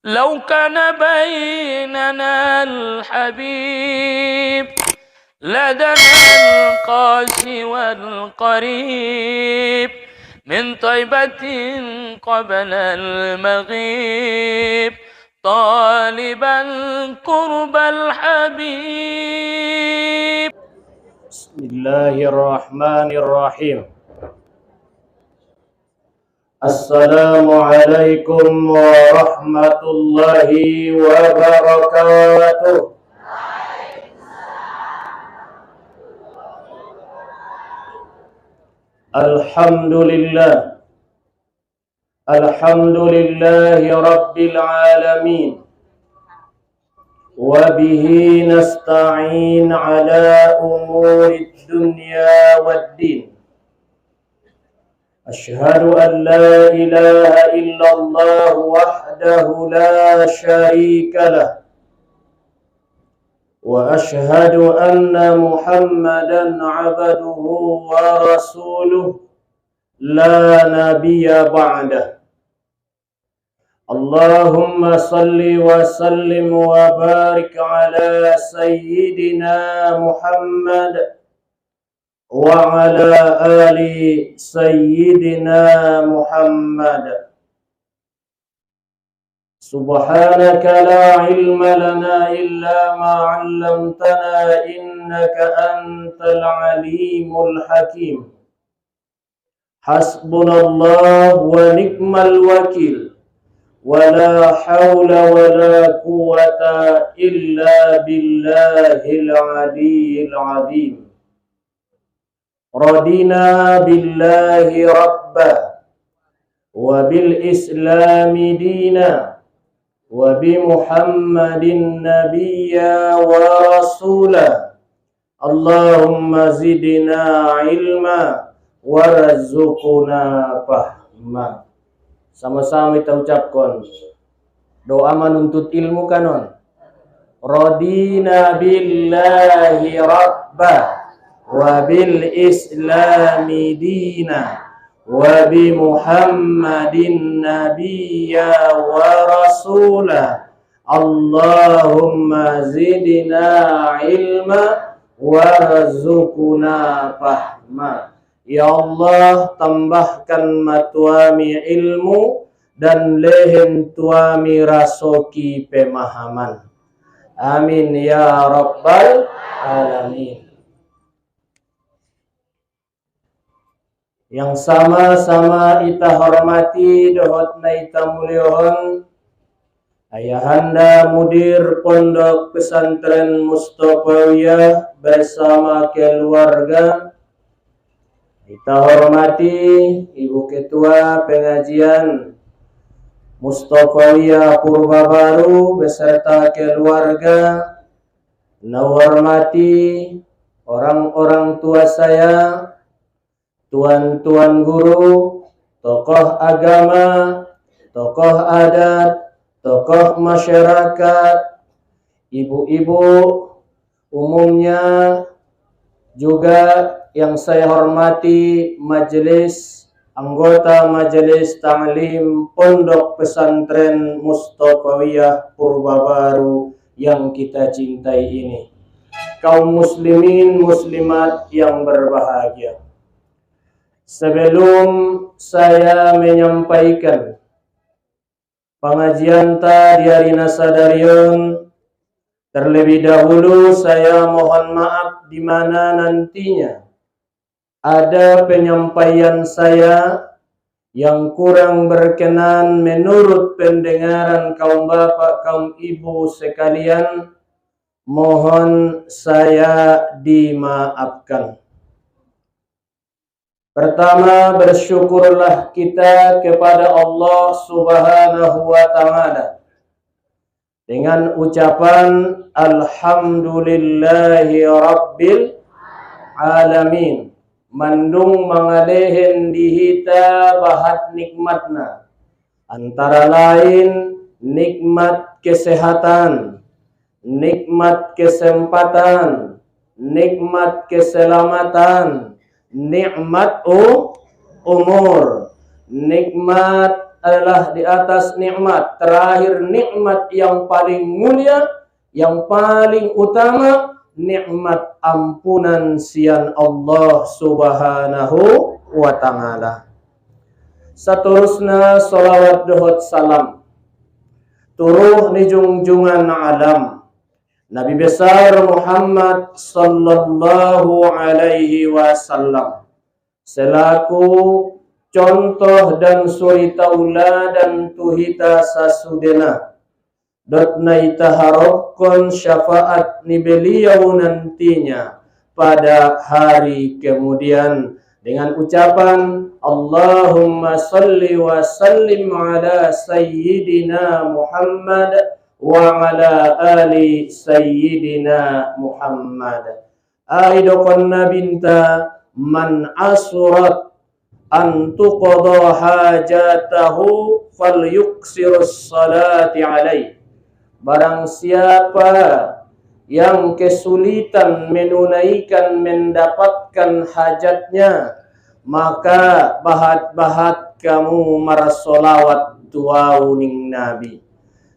لو كان بيننا الحبيب لدنا القاسي والقريب من طيبة قبل المغيب طالبا قرب الحبيب. بسم الله الرحمن الرحيم. السلام عليكم ورحمة الله وبركاته. Alhamdulillah. Alhamdulillahi Rabbil Alamin. Wabihi nasta'in ala umuri dunya waddin. Ashhadu an la ilaha illallah wahdahu la syarika lah. Wa ashhadu anna Muhammadan abduhu wa rasuluh la nabiyya ba'dah. Allahumma salli wa sallim wa barik ala sayyidina Muhammad wa ala ali sayyidina Muhammad. Subhanaka la ilma lana illa ma 'allamtana innaka antal alimul hakim. Hasbunallah wa ni'mal wakil. Wala hawla wala quwwata illa billahil aliyyil azim. Radina billahi rabba wa bil islami dina wa bi Muhammadin nabiyya wa rasula. Allahumma zidna ilma warzuqna fahma. Sama-sama kita ucapkan doa menuntut ilmu kanon. Radina billahi rabba wa bil islami dina wa bi Muhammadin nabiyya wa rasula. Allahumma zidna ilma warzuqna fahma. Ya Allah, tambahkan matuami ilmu dan lehen tuami rasoki pemahaman. Amin ya rabbal alamin. Yang sama-sama ita hormati dohot na ita mulyohon Ayahanda Mudir Pondok Pesantren Mustofawiyah bersama keluarga. Kita hormati Ibu Ketua Pengajian Mustofawiyah Purbabaru beserta keluarga. Hormati orang-orang tua saya, tuan-tuan guru, tokoh agama, tokoh adat, tokoh masyarakat, ibu-ibu umumnya, juga yang saya hormati majelis, anggota majelis ta'lim Pondok Pesantren Mustofawiyah Purbabaru yang kita cintai ini. Kaum muslimin muslimat yang berbahagia. Sebelum saya menyampaikan pengajian di hari Nasadarion, terlebih dahulu saya mohon maaf di mana nantinya ada penyampaian saya yang kurang berkenan menurut pendengaran kaum bapak, kaum ibu sekalian. Mohon saya dimaafkan. Pertama, bersyukurlah kita kepada Allah Subhanahu wa Ta'ala dengan ucapan Alhamdulillahi Rabbil Alamin. Mandung mangalehen dihita bahat nikmatna, antara lain nikmat kesehatan, nikmat kesempatan, nikmat keselamatan, nikmat umur, nikmat adalah di atas nikmat. Terakhir nikmat yang paling mulia, yang paling utama, nikmat ampunan sian Allah Subhanahu wa ta'ala. Saterusna salawat dohot salam turuh ni jungjungan alam Nabi besar Muhammad sallallahu alaihi wasallam selaku contoh dan suri tauladan tuhita sasudena dotna ita harapkan syafaat ni beliau nantinya pada hari kemudian dengan ucapan Allahumma salli wa sallim ala sayyidina Muhammad wa ala ali sayyidina Muhammad. Aidokon nabinta man asurat an tuqadha hajatahu falyuksirus salati alaih. Barang siapa yang kesulitan menunaikan mendapatkan hajatnya, maka bahat-bahat kamu marasolawat tuau ning Nabi.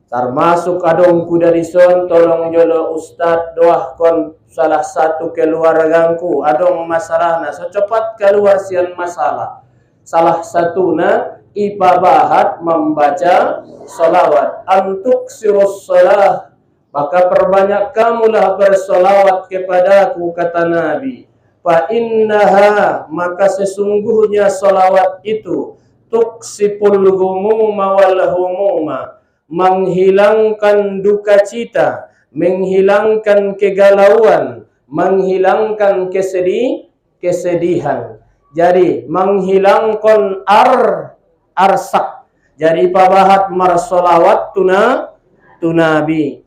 Termasuk adong kuda dison tolong jolo Ustad doahkon salah satu keluargaku adong masalahna secepat keluar sian masalah. Salah satuna ibabahat membaca salawat antuk sirus salah. Maka perbanyak kamulah bersolawat kepadaku, kata Nabi. Fa innaha, maka sesungguhnya solawat itu tuksipul humuma wal humuma, menghilangkan duka cita, menghilangkan kegalauan, menghilangkan kesedihan. Jadi menghilangkan arsak. Jadi pabahat marsolawat tunabi.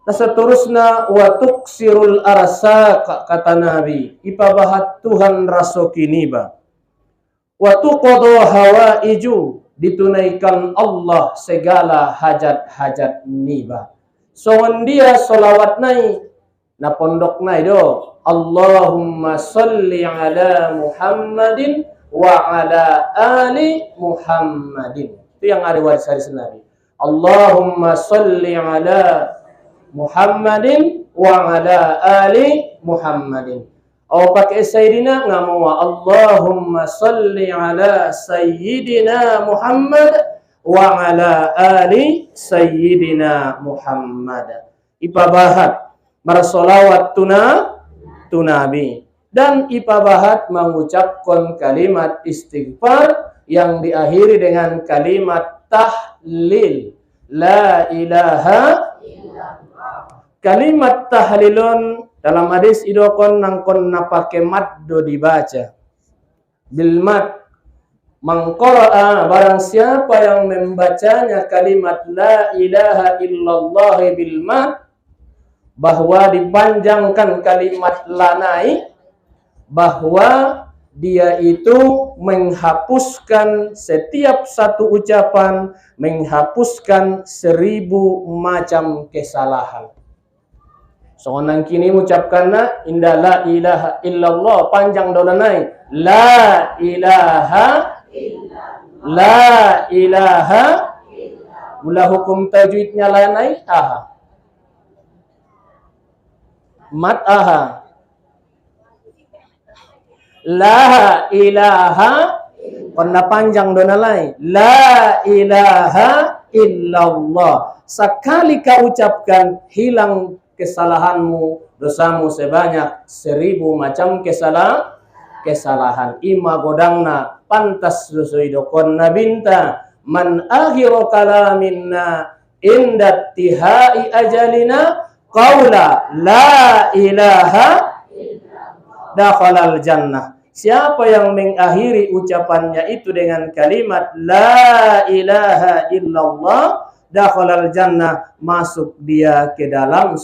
Nah seterusnya wa tuksirul arsak, kata Nabi ipabahat Tuhan rasokiniba wa tuqadha hawaiju, ditunaikan Allah segala hajat-hajat niba. Songon dia solawat nai na pondok nai do Allahumma salli ala Muhammadin wa ala ali Muhammadin. Itu yang ada hadis Nabi. Allahumma salli ala Muhammadin wa ala ali Muhammadin. Au pakai sayyidina ngamu Allahumma salli ala sayyidina Muhammad wa ala ali sayyidina Muhammad. Ipabahat marsolawat tunabi dan ipabahat mengucapkan kalimat istighfar yang diakhiri dengan kalimat tahlil la ilaha. Kalimat tahlilun dalam hadis idokon nangkon napake mad do dibaca bil mad. Mangqara'a, barang siapa yang membacanya kalimat la ilaha illallah bil mad, bahwa dipanjangkan kalimat lanai, bahwa dia itu menghapuskan setiap satu ucapan, menghapuskan 1000 macam kesalahan. Soalnya kini mengucapkannya indah la ilaha illallah panjang dolanai la ilaha la ilaha mula hukum tajwidnya lanai aha mat aha la ilaha warna panjang donalai la ilaha illallah. Sekali kau ucapkan hilang kesalahanmu, dosamu sebanyak 1000 macam kesalahan. Ima godangna pantas susui dokon nabinta man akhiru kalaminna indat tihai ajalina qaula la ilaha dakhalal jannah. Siapa yang mengakhiri ucapannya itu dengan kalimat la ilaha illallah dakhalal jannah, masuk dia ke dalam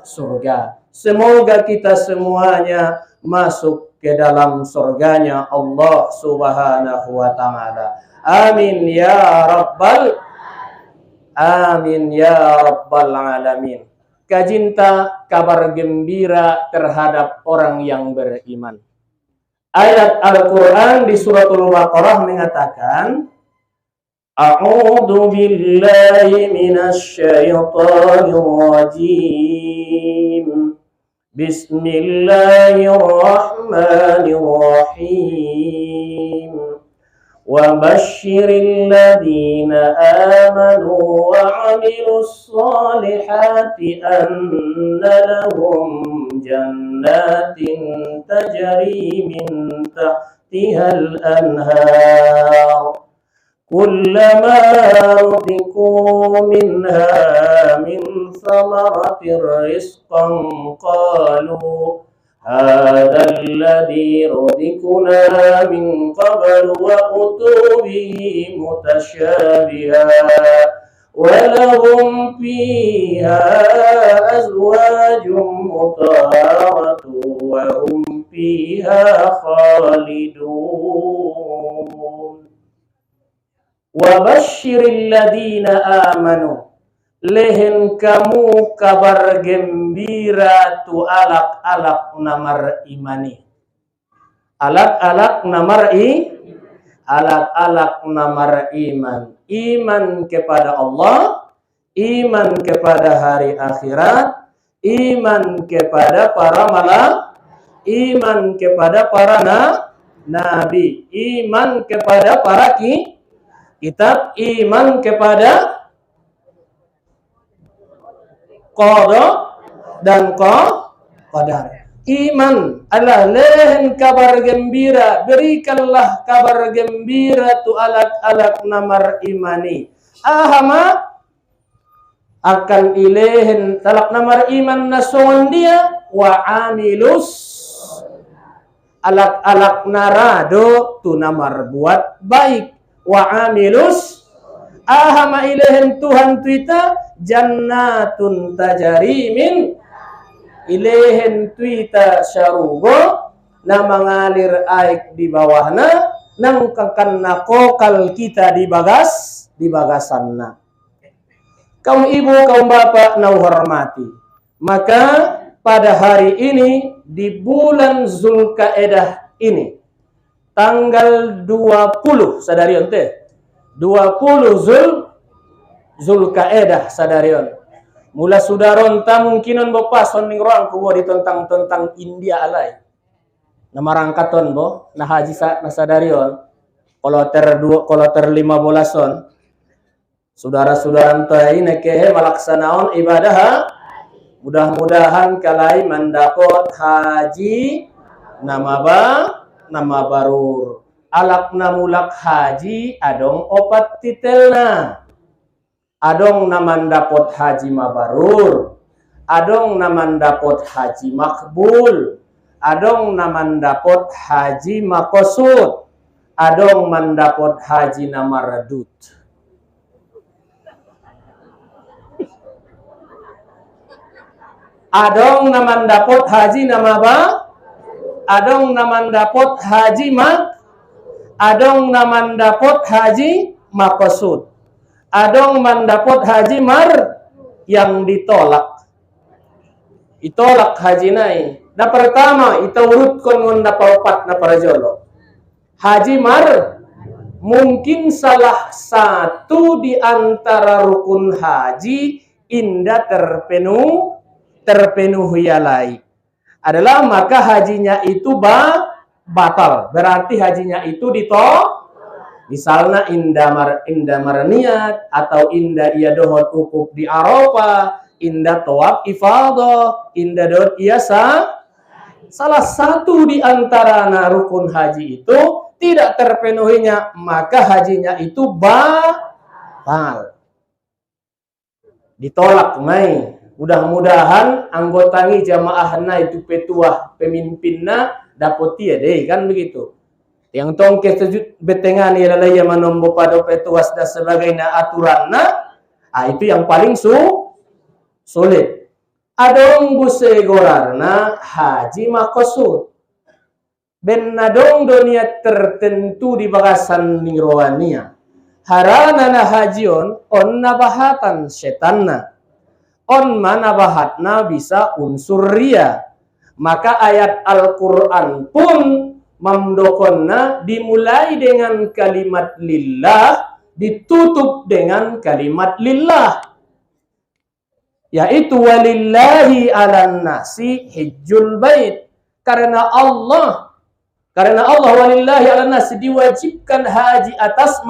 surga. Semoga kita semuanya masuk ke dalam surganya Allah Subhanahu wa ta'ala. Amin ya rabbal alamin. Kajinta kabar gembira terhadap orang yang beriman. Ayat Al-Quran di suratul Baqarah mengatakan A'udzu billahi minasyaitonir rajim. Bismillahirrahmanirrahim. Wa basyiril ladzina amanu wa 'amilus shalihati anna lahum jannatin tajri min tahtihal anhar kullama ruziqu minha min thamaratir rizqan qalu hadha alladhi ruziqna min qablu wa utu bihi mutasyabiha wa lahum fiha azwajun mutahharatun wa hum fiha khalidun. Wa basyiril ladzina amanu, lehen kamu kabar gembira tu alak-alak namar imani. Alak-alak namar iman. Iman kepada Allah, iman kepada hari akhirat, iman kepada para malaikat, iman kepada para nabi, iman kepada para kitab, iman kepada qada dan qadar. Iman adalah lehen kabar gembira, berikanlah kabar gembira tu alak-alak namar imani. Ahama akan ilehen talak namar iman nason dia wa amilus alak-alak narado tu namar buat baik. Wa amilus ahama ilehen Tuhan tuita jannatun tajari min ilehen tuita syarugo na mengalir air di bawahna nang kakan kokal kita di bagasanna. Kaum ibu, kaum bapak na hormati, maka pada hari ini di bulan Zulkaadah ini tanggal 20 sadarion teh 20 Zulkaadah sadarion mula sudaron ta mungkinon bo pason ning roang kuwo ditentang India alai na marangkaton bo na haji na sadarion koloter 15-on saudara-saudara teh nekehe malaksanaon ibadah mudah-mudahan kalai mendapot haji nama barur alak namulak haji adong opat titelna adong namandapot haji mabarur adong namandapot haji makbul adong namandapot haji makosud adong mandapot haji namaradut. Adong namandapot haji namaba adong namandapot haji adong namandapot haji makosud adong mandapot haji yang ditolak haji nai na pertama ita urut kon ngonda paupat na parajolo haji mungkin salah satu di antara rukun haji indah terpenuhi alai adalah maka hajinya itu batal. Berarti hajinya itu ditolak. Misalnya indah marniat atau indah ia dohot ukuf di Arafah, indah tawaf ifadah, indah dohot iasa. Salah satu di antara rukun haji itu tidak terpenuhinya, maka hajinya itu batal. Ditolak mai. Mudah-mudahan anggotangi jamaahna itu petuah pemimpinna dapat dia deh kan begitu. Yang tongke sejut betengan ialah yang menombo pada petuas dan sebagainya aturanna, itu yang paling sulit. Adong buse gorarna haji makosud. Ben nadong dunia tertentu di bagasan ningrawania. Harana na hajion on nabahatan setanna. On mana bahatna bisa unsur ria. Maka ayat Al-Quran pun memdokonna dimulai dengan kalimat lillah ditutup dengan kalimat lillah, yaitu walillahi 'alan nasi hijjul bait. Karena Allah walillahi 'alan nasi diwajibkan haji atas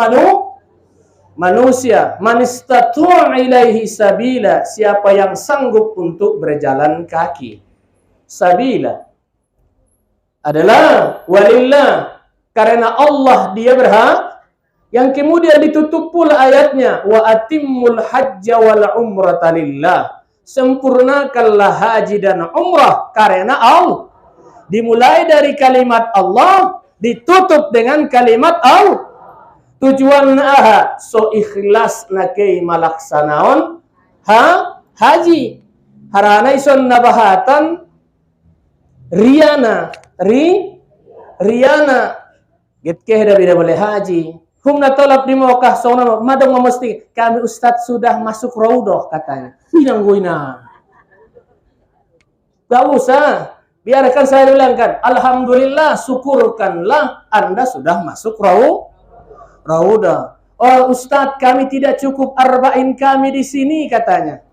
manusia. Man istata'a ilaihi sabila, siapa yang sanggup untuk berjalan kaki. Sabila adalah walillah, karena Allah dia berhak. Yang kemudian ditutup pula ayatnya, wa atimmul hajja wal umrata lillah, sempurnakanlah haji dan umrah karena Allah. Dimulai dari kalimat Allah, ditutup dengan kalimat Allah. Tujuan aha so ikhlas nakei malaksanaon haji. Harana ison nabahatan riana Getkeh dah bila boleh haji. Humna tolak di Mekah sona madong mesti kami ustaz sudah masuk raudah katanya. Hinang guina. Gak usah. Biarkan saya bilangkan, alhamdulillah, syukurkanlah Anda sudah masuk raudah. Oh ustaz, kami tidak cukup arba'in kami di sini katanya.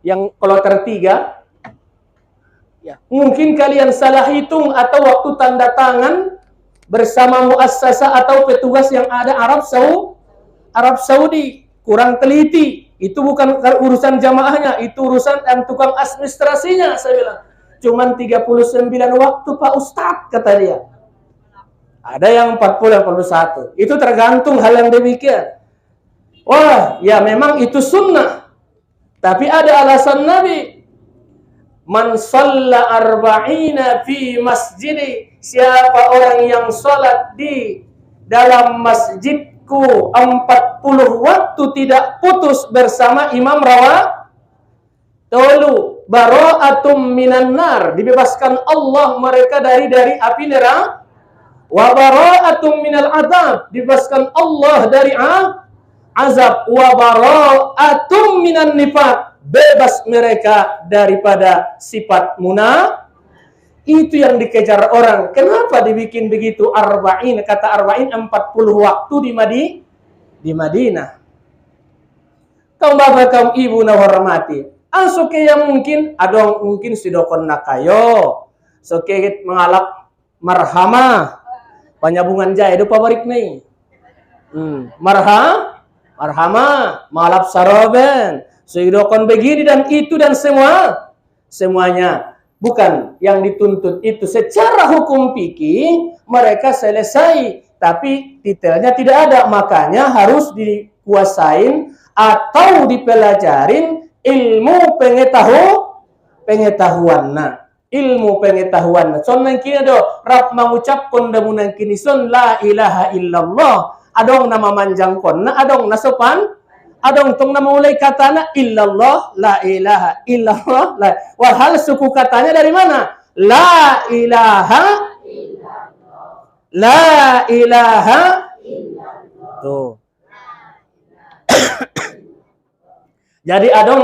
Yang kalau tertiga, ya, mungkin kalian salah hitung atau waktu tanda tangan bersama muassasah atau petugas yang ada Arab Saudi kurang teliti. Itu bukan urusan jamaahnya, itu urusan dan tukang administrasinya. Saya bilang cuman 39 waktu Pak Ustadz kata dia. Ada yang 40, 41. Itu tergantung hal yang demikian. Wah, ya memang itu sunnah. Tapi ada alasan Nabi. Man shalla arba'ina fi masjidi, siapa orang yang salat di dalam masjidku 40 waktu tidak putus bersama imam tolu bara'atum minan nar, dibebaskan Allah mereka dari api neraka. Wa bara'atum minal adab, dibebaskan Allah dari azab. Wa bara'atum minan nifaq, bebas mereka daripada sifat itu yang dikejar orang. Kenapa dibikin begitu arba'in? Kata arba'in 40 waktu di Madinah. Kaum bapak, kaum ibu na hormati. Soke yang mungkin adong mungkin sidokon nakayo. Soke mengalap marhamah. Panyabungan jaya itu pabrik nih. Marhamah, malap saroben. Sidokon begini dan itu dan semuanya. Bukan yang dituntut itu secara hukum fikih mereka selesai, tapi detailnya tidak ada. Makanya harus dikuasain atau dipelajarin ilmu pengetahuan. Nah, ilmu pengetahuan. Son nang kini do rap mengucap kondamunan kini son la ilaha illallah. Adong nama manjang konna, adong nasopan. Adong tong nama mulai katana illallah, la ilaha illallah. Walhal suku katanya dari mana? La ilaha illallah. Tuh. Jadi adong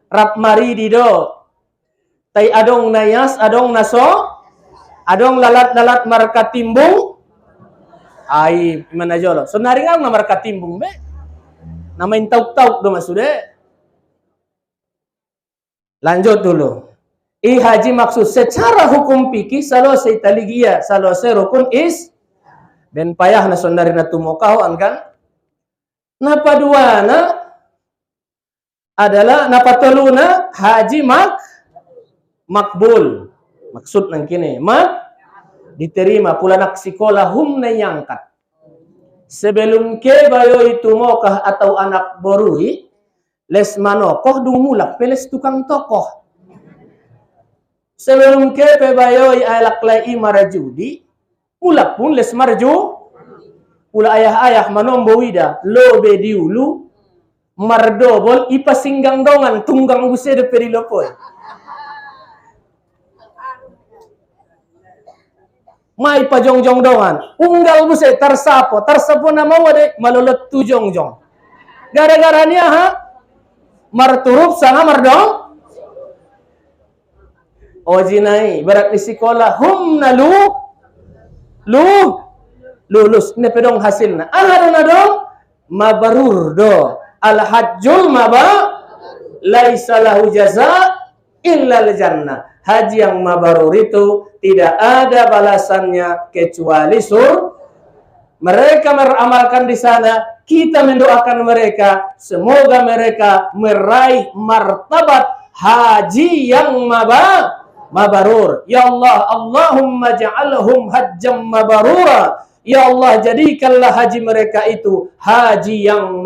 rap mari dido. Tai adong nayas, adong naso, adong lalat marka timbung. Ai mana jolo. Sonari kan marka timbung be. Namain tauk-tauk do sudah. Lanjut dulu. Haji maksud secara hukum fikih selesai taligia, selesai rukun dan payah na sondari na tumokau kan. Napa duana adalah napa teluna haji makbul. Maksud nang kini diterima pula nak sekolah humna yangkat. Sebelum ke bayo itu mokah atau anak borui les manokoh dumulak peles tukang tokoh. Sebelum ke bayo alak lai marajudi ulak pun les marju pula ayah manombo wida lobe diulu mardobol ipa singgang dongan tunggang buse de perilopoy. Mai pajong-jong dongan. Unggal buse tersapo nama wade malolot tu jong-jong. Gara-gara niya marturup sanga mardong. Ojinai berat di sekolah hum na lu lulus ne pedong hasilna ahadana dong mabarur do al hajjul laisa lahu jaza illa al jannah. Haji yang mabarur itu tidak ada balasannya kecuali surga. Mereka beramalkan di sana, kita mendoakan mereka, semoga mereka meraih martabat haji yang mabarur. Ya Allah, Allahumma ja'alhum hajjam mabarura. Ya Allah, jadikanlah haji mereka itu haji yang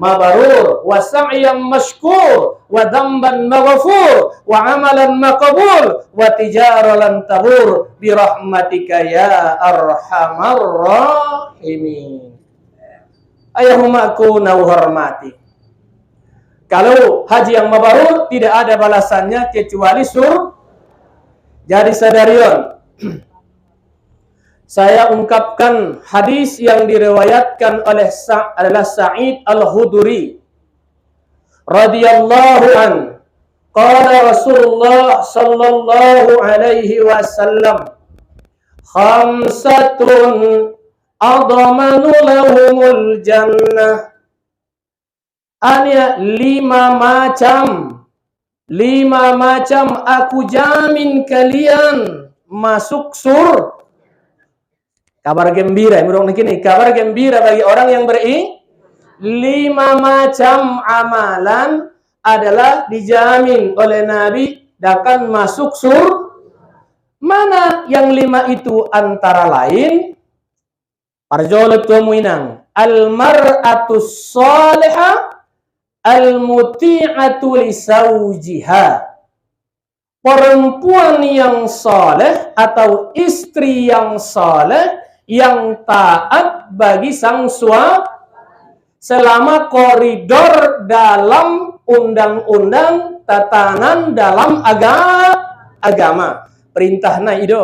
mabarur, wa sa'yan mashkur, wa dhanban maghfur, wa amalan maqbul, wa tijaralan tabur bi rahmatika ya arhamar rahimin. Ayahumma aku hormati. Kalau haji yang mabarur tidak ada balasannya kecuali surga. Jadi sadarion, saya ungkapkan hadis yang diriwayatkan oleh adalah Sa'id Al-Khudri radhiyallahu an. Qala Rasulullah sallallahu alaihi wasallam, khamsatun admanu lahumul jannah. Ada 5 macam aku jamin kalian masuk surga. Kabar gembira, kabar gembira bagi orang yang 5 macam amalan adalah dijamin oleh Nabi akan masuk surga. Mana yang 5 itu antara lain? Parjolet kemuinang al-mar'atus salihah al-muti'atu li zawjiha. Perempuan yang saleh atau istri yang saleh yang taat bagi sang suami selama koridor dalam undang-undang tatanan dalam agama. Perintahna itu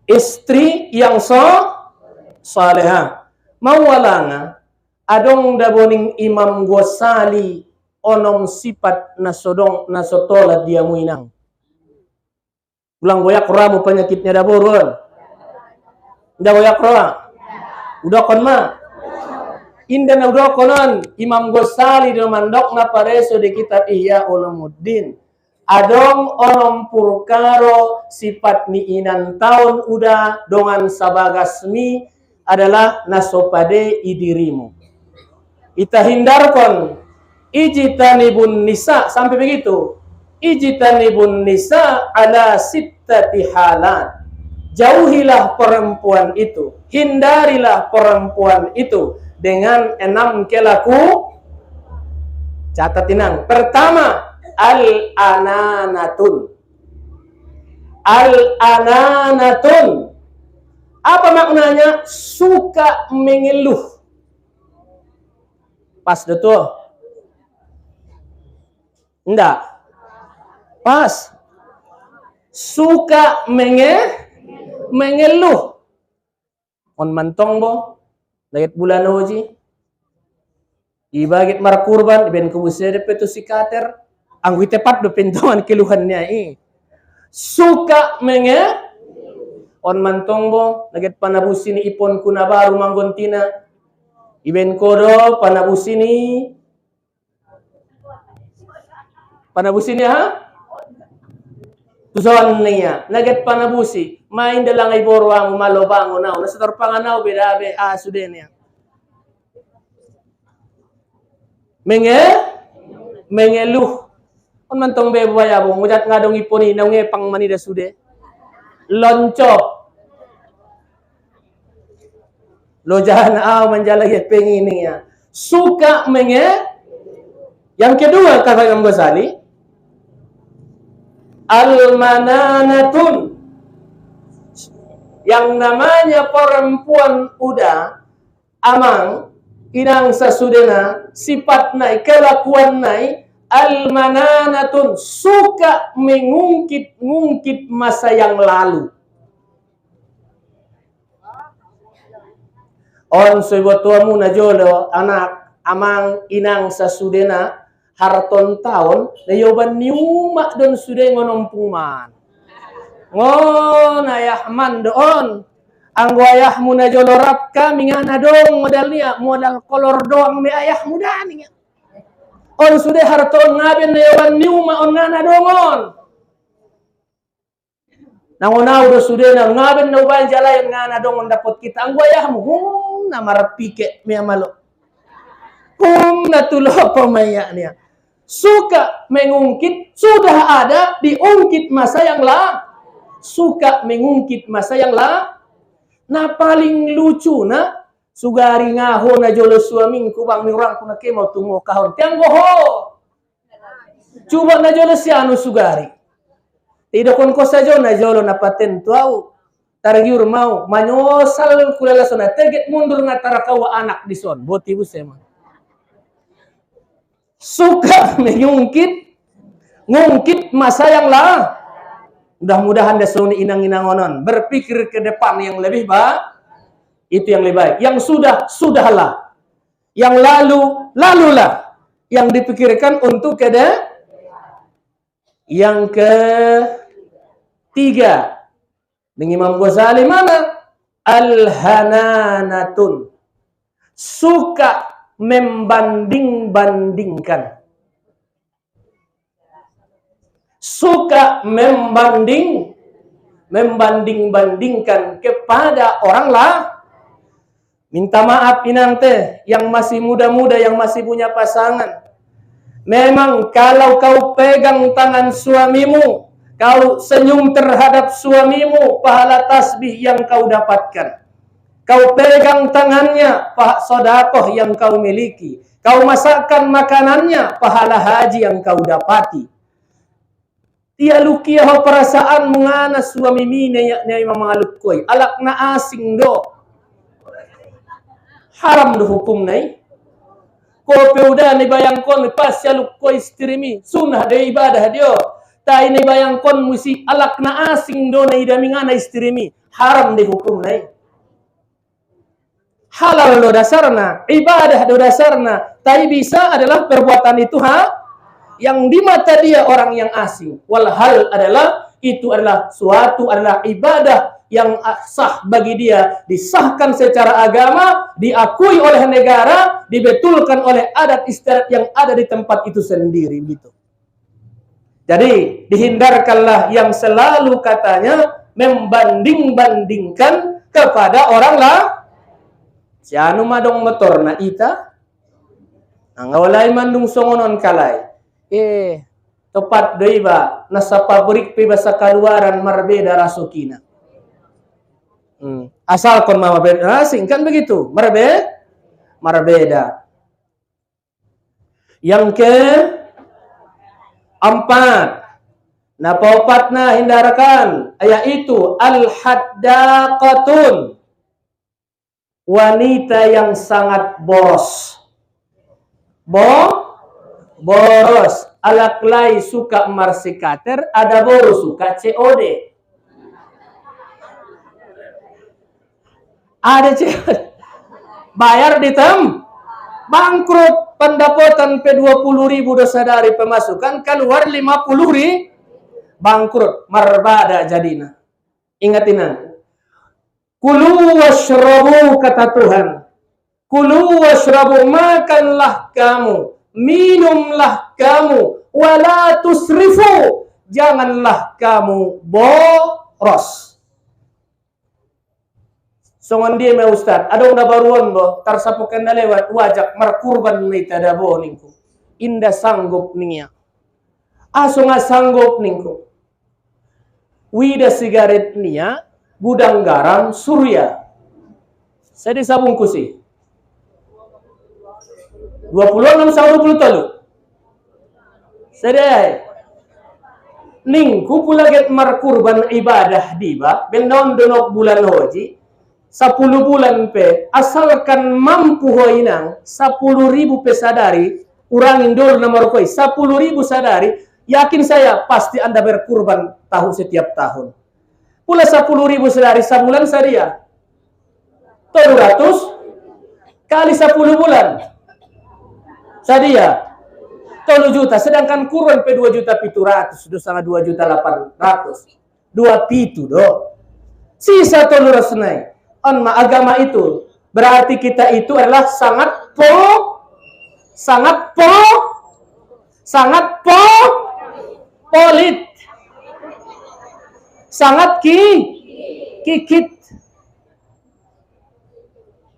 istri yang salehah. Mawalana adong daboning Imam Ghazali onom sifat nasotola dia muinang. Ulang goyak ramu penyakitnya daburun. Udah goyak roa. Udah kon ma. Indah na udah konon Imam Ghazali do mandok na pareso di kitab Ihya Ulumuddin. Adong onom purkaro sifat ni inan tahun udah dongan sabagasmi adalah nasopade idirimu. Ita hindarkon ijtanibun nisa sampai begitu. Ijtanibun nisa ala sittati halat. Jauhilah perempuan itu, hindarilah perempuan itu dengan 6 kelaku. Catat inang. Pertama, al-ananatun. Al-ananatun. Apa maknanya? Suka mengeluh. Pas betul? Enggak. Pas. Suka mengeluh. On mantong bo. Lagit bulan oji. Ibagit markurban. Iben kubusnya depetu si kater. Ang witepat do pintuan keluhannya. Suka on mantong bo. Lagit panabusin ipon kuna baru manggontina. Iben kodo panabusini. Panabusini ha? Tusawan niya. Naget panabusi. Main dalang ay borwang malobango na. Nasa tarpanganaw bedabe sude niya. Mengeluh. On man tong bebaya bo. Mujat nga dong iponi. Nang pang manida sude. Loncop. Lojahan manjalagi pengin niya. Suka Yang kedua kata Imam Ghazali. Al-mananatun. Yang namanya perempuan udah amang inang sasudena sifat naik kelakuan naik al-mananatun suka mengungkit-ngungkit masa yang lalu. On soibotuamu na jolo anak amang inang sasudena harton taon na yoban niuma don sude ngonompuman. Ngon ayah mandoon. Anggo ayahmu na jolorap kami ngana dong modalnya modal kolor doang me ayahmu dani. On sudah harton ngaben na yawan niuma on ngana dongon. Nangonau do sudah na ngaben na uban jalayan ngana dongon dapat kita anggo ayahmu na marapike me amalo. Natulo pemayaknya. Suka mengungkit sudah ada diungkit masa yang lalu. Suka mengungkit masa yang lalu. Na paling lucu na sugari ngaho na jolo suaming kubang mirang kuna ke mau tumo kahon tiang goho. Coba na jolo si anu sugari. Tidak kon ko sajo na jolo na paten tuau. Targiur mau manyosal kulala sona teget mundur ngatara kawa anak di son. Boti bu sema. Suka ngungkit masa yang lalu. Mudah-mudahan dasoni inang-inangonon berpikir ke depan yang lebih baik. Itu yang lebih baik. Yang sudah, sudahlah. Yang lalu, lalulah. Yang dipikirkan untuk yang ketiga. Dengan Imam Ghazali mana? Al-hananatun. Suka membanding-bandingkan. Suka membanding-bandingkan kepada orang lah. Minta maaf inante yang masih muda-muda, yang masih punya pasangan. Memang kalau kau pegang tangan suamimu, kau senyum terhadap suamimu, pahala tasbih yang kau dapatkan. Kau pegang tangannya, pahala sodakoh yang kau miliki. Kau masakkan makanannya, pahala haji yang kau dapati. Tia lukia ho perasaan mengana suami mine yakni imam malukoi alak na asing do haram do hukum nai ko peuda ni bayangkon pas ya lukoi istrimi sunnah de ibadah dio tai ni bayangkon musi alak na asing do na ida mingana istrimi haram de hukum nai halal do dasarna ibadah do dasarna tai bisa adalah perbuatan itu yang di mata dia orang yang asing. Walhal itu adalah suatu ibadah yang sah bagi dia, disahkan secara agama, diakui oleh negara, dibetulkan oleh adat istiadat yang ada di tempat itu sendiri gitu. Jadi dihindarkanlah yang selalu katanya membanding-bandingkan kepada orang lah. Si anu madong motor na ita, angawalay mandung songonon kalay. Tepat doi ba nasa pabrik pe basa kaluaran marbeda rasukina. Asal kon mama beda asing kan begitu, marbeda. Yang ke empat, na paopat na hindarkan yaitu al-haddaqatun, wanita yang sangat boros. Boros, alaklai suka marsikater, ada boros suka COD. Ada COD. Bayar bangkrut, pendapatan P20.000 dosa dari pemasukan, keluar 50.000, bangkrut, marbada jadina. Ingatin, kulu washrabu kata Tuhan. Kulu washrabu, makanlah kamu. Minumlah kamu, wala tusrifu, janganlah kamu boros. Songon dia me ustad, adong na baruan bo, tarsapukan na lewat wajak markurban ni tadabo ningku. Inda sanggup niya. Aso nga sanggup ningku. Wida sigaret niya, gudang garam surya. Saya disabung kusi. 26 sampai 23. Sedai. Ningku pula get markurban ibadah diba, bendon donok bulan hoji, 10 bulan pe, asalkan mampu hoinang, 10.000 pesadari, urangin dulu nomor koi, 10.000 sadari, yakin saya pasti Anda berkurban setiap tahun. Pula 10.000 sadari, sebulan sadia. 300 kali 10 bulan. Sadia 3 juta, sedangkan kurban P2.700.000 sudah sangat 2.800.000. 2 pitu do. Sisa tolurus naik. Onma agama itu berarti kita itu adalah sangat polit, sangat kikit.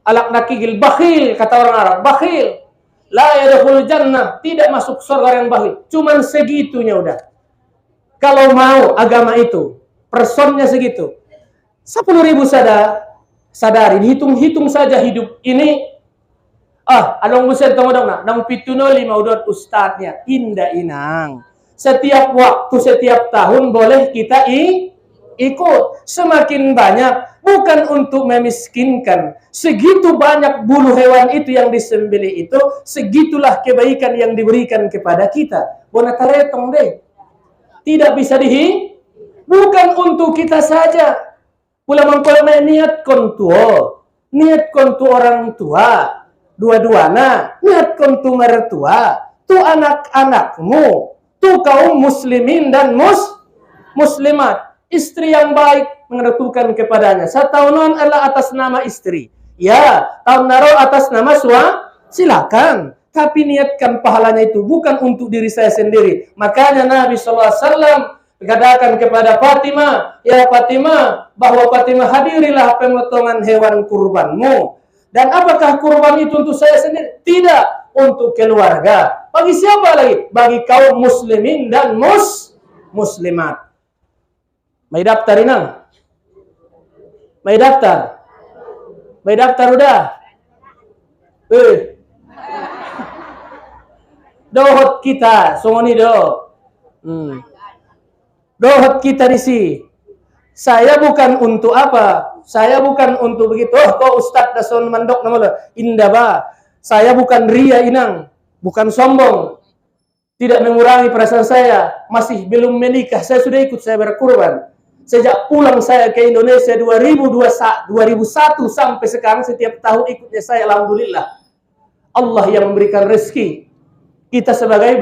Alak nakigil bakhil, kata orang Arab, bakhil. La yadkhul jannah, tidak masuk surga yang bakhil. Cuman segitunya udah. Kalau mau agama itu, personnya segitu. 10.000 sadari, hitung saja hidup ini. Along musen tongodong na, nang pituno 5 udot ustadnya, indah inang. Setiap waktu, setiap tahun boleh kita ikut. Semakin banyak, bukan untuk memiskinkan. Segitu banyak bulu hewan itu yang disembelih itu, segitulah kebaikan yang diberikan kepada kita. Bona taretong deh. Tidak bisa bukan untuk kita saja. Pula mengkolme niat kontu orang tua. Dua-duana, niat kontu mertua. Tu anak-anakmu. Tu kaum muslimin dan muslimat. Istri yang baik menentukan kepadanya. Satahunon adalah atas nama istri. Ya, tahun naro atas nama silakan. Tapi niatkan pahalanya itu bukan untuk diri saya sendiri. Makanya Nabi SAW katakan kepada Fatimah, ya Fatimah, bahwa Fatimah hadirilah pemotongan hewan kurbanmu. Dan apakah kurban itu untuk saya sendiri? Tidak, untuk keluarga. Bagi siapa lagi? Bagi kaum muslimin dan muslimat. May daftar inang? May daftar? May daftar udah? Dohot kita, sungoni do. Dohot kita di sini. Saya bukan untuk apa? Saya bukan untuk begitu. Kok Ustadz dason mandok namanya. Indah ba. Saya bukan ria inang. Bukan sombong. Tidak mengurangi perasaan saya. Masih belum menikah. Saya sudah ikut saya berkurban. Sejak pulang saya ke Indonesia 2001 sampai sekarang setiap tahun ikutnya saya. Alhamdulillah. Allah yang memberikan rezeki. Kita sebagai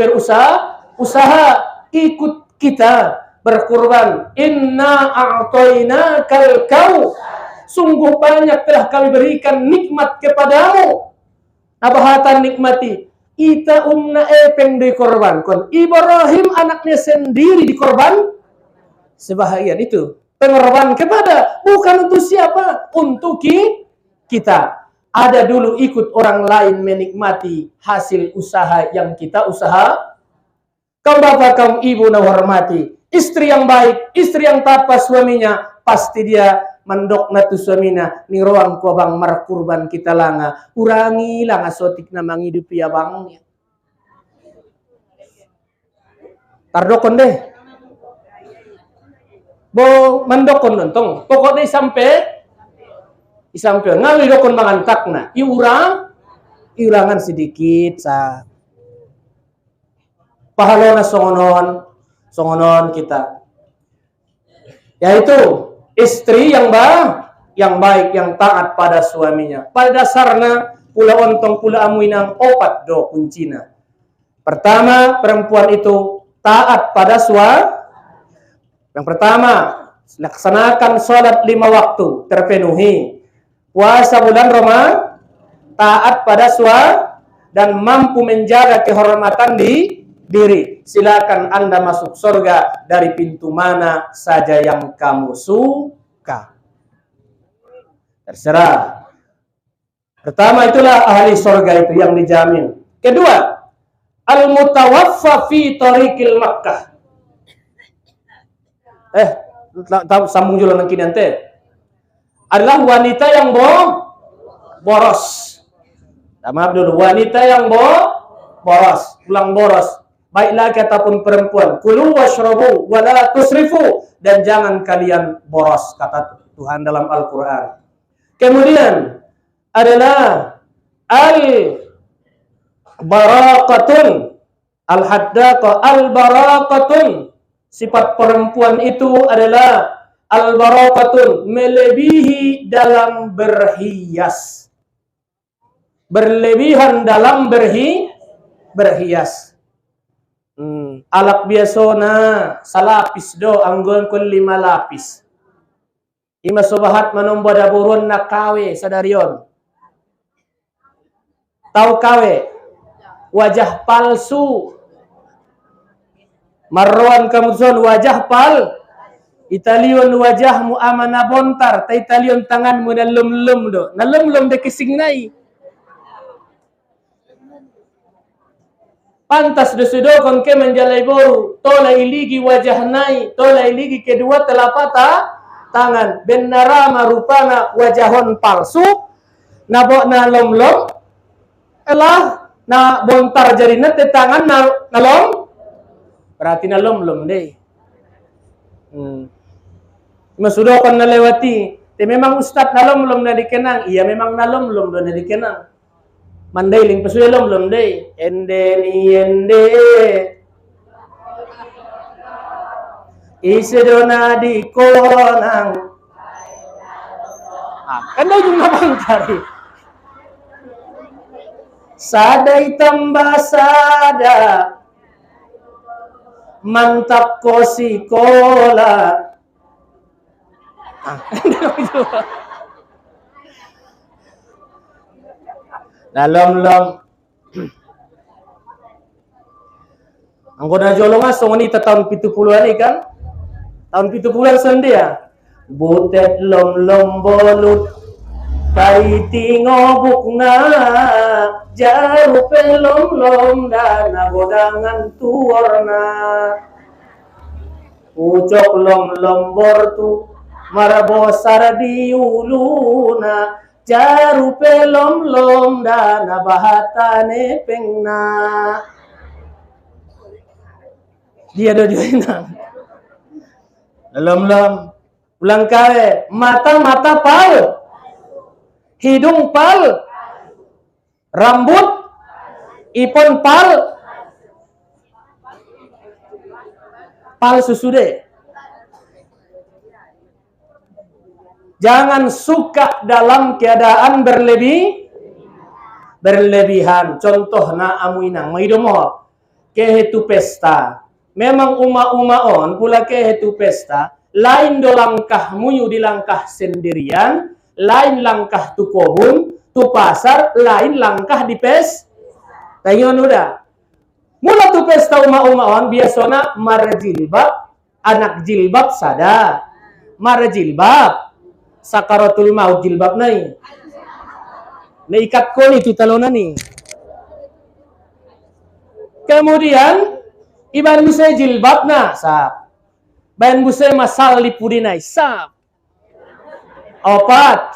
usaha ikut kita berkurban. Inna a'tainakal kau. Sungguh banyak telah kami berikan nikmat kepadamu. Nabahatan nikmati. Ita umna epeng dikorbankan. Ibrahim anaknya sendiri dikorban. Sebahagian itu. Pengorban kepada. Bukan untuk siapa. Untuk kita. Ada dulu ikut orang lain menikmati hasil usaha yang kita usaha. Kaum bapak, kaum ibu na hormati. Istri yang baik, istri yang taat suaminya. Pasti dia mandok natu suamina ni ruang ko bang markurban kita langa urangi langa sotik na manghidupi abangnya tardokon deh bo mandokon nontong pokoknya sampai ngali dokon mangantak na iurangan sedikit sa pahalona songonon kita yaitu istri yang baik, yang taat pada suaminya. Pada dasarnya, pula ontong pula amuinang opat do kuncina. Pertama, perempuan itu taat pada Yang pertama, laksanakan sholat 5 waktu, terpenuhi. Puasa bulan Ramadan, taat pada dan mampu menjaga kehormatan diri. Silakan Anda masuk surga dari pintu mana saja yang kamu suka. Terserah. Pertama itulah ahli surga itu yang dijamin. Kedua, al-mutawaffa fi tariqil Makkah. Sambung jualan nang kinante. Adalah wanita yang boros. Maaf dulu, wanita yang boros, pulang boros. Baik laki ataupun perempuan. Kulu washrabu wa la tusrifu. Dan jangan kalian boros, kata Tuhan dalam Al-Quran. Kemudian adalah al-barakatun. Al-haddaqah al-barakatun. Sifat perempuan itu adalah al-barakatun. Melebihi dalam berhias. Berlebihan dalam berhias. Alak biasona salapis do anggon kun 5 lapis. Ima sobahat manombo daburun na kawe sadarion. Tahu kawe? Wajah palsu. Marwan kamuzon wajah Italion wajahmu amana bontar, ta Italion tanganmu na lum-lum do. Na lum-lum de kising nai. Pantas do sudo kon ke menjalai boru, tola iligi wajah nai, tola iligi kedua telapak tangan. Benarama rupana wajahon palsu, nabo na lum-lum, elah na bontar jarina te tangan na lom, berarti na lum-lum deh. Masudo kon nalewati, te memang ustad nalom-lom na dikenang, iya memang nalom-lom do na dikenang. Mandailing pasuya lom-lom deh, ende ni ende. Isedo na di konang. Kan do yung nabang cari. Sadai tambah sada, mantap kosi kola. Lom-lom. Anggota jolongan songoni tahun 70-an ni kan? Tahun 70-an sendia. Butet lom-lom bolut kai tingo bukna jarupe lom-lom dana godangan tuorna. Ucok lom-lom bortu marabosar di uluna jarupe lom-lom dana bahatane pengna. Dia do joinan. Lom-lom ulang kali mata-mata pal, hidung pal, rambut ipon pal, susude. Jangan suka dalam keadaan berlebihan. Contoh na amuinang maidomo kehetu pesta. Memang uma-umaon pula kehetu pesta. Lain do langkahmu yu di langkah sendirian, lain langkah tu kobun, tu pasar, lain langkah di pes. Tayon udah. Mula tu pesta uma-umaon biasona marjilbab, anak jilbab sada. Marjilbab sakaratul maut jilbab nai. Naikat ko ni tutalona ni. Kemudian iban busay jilbab na sap. Bayan busay masal lipudinay sap. Opat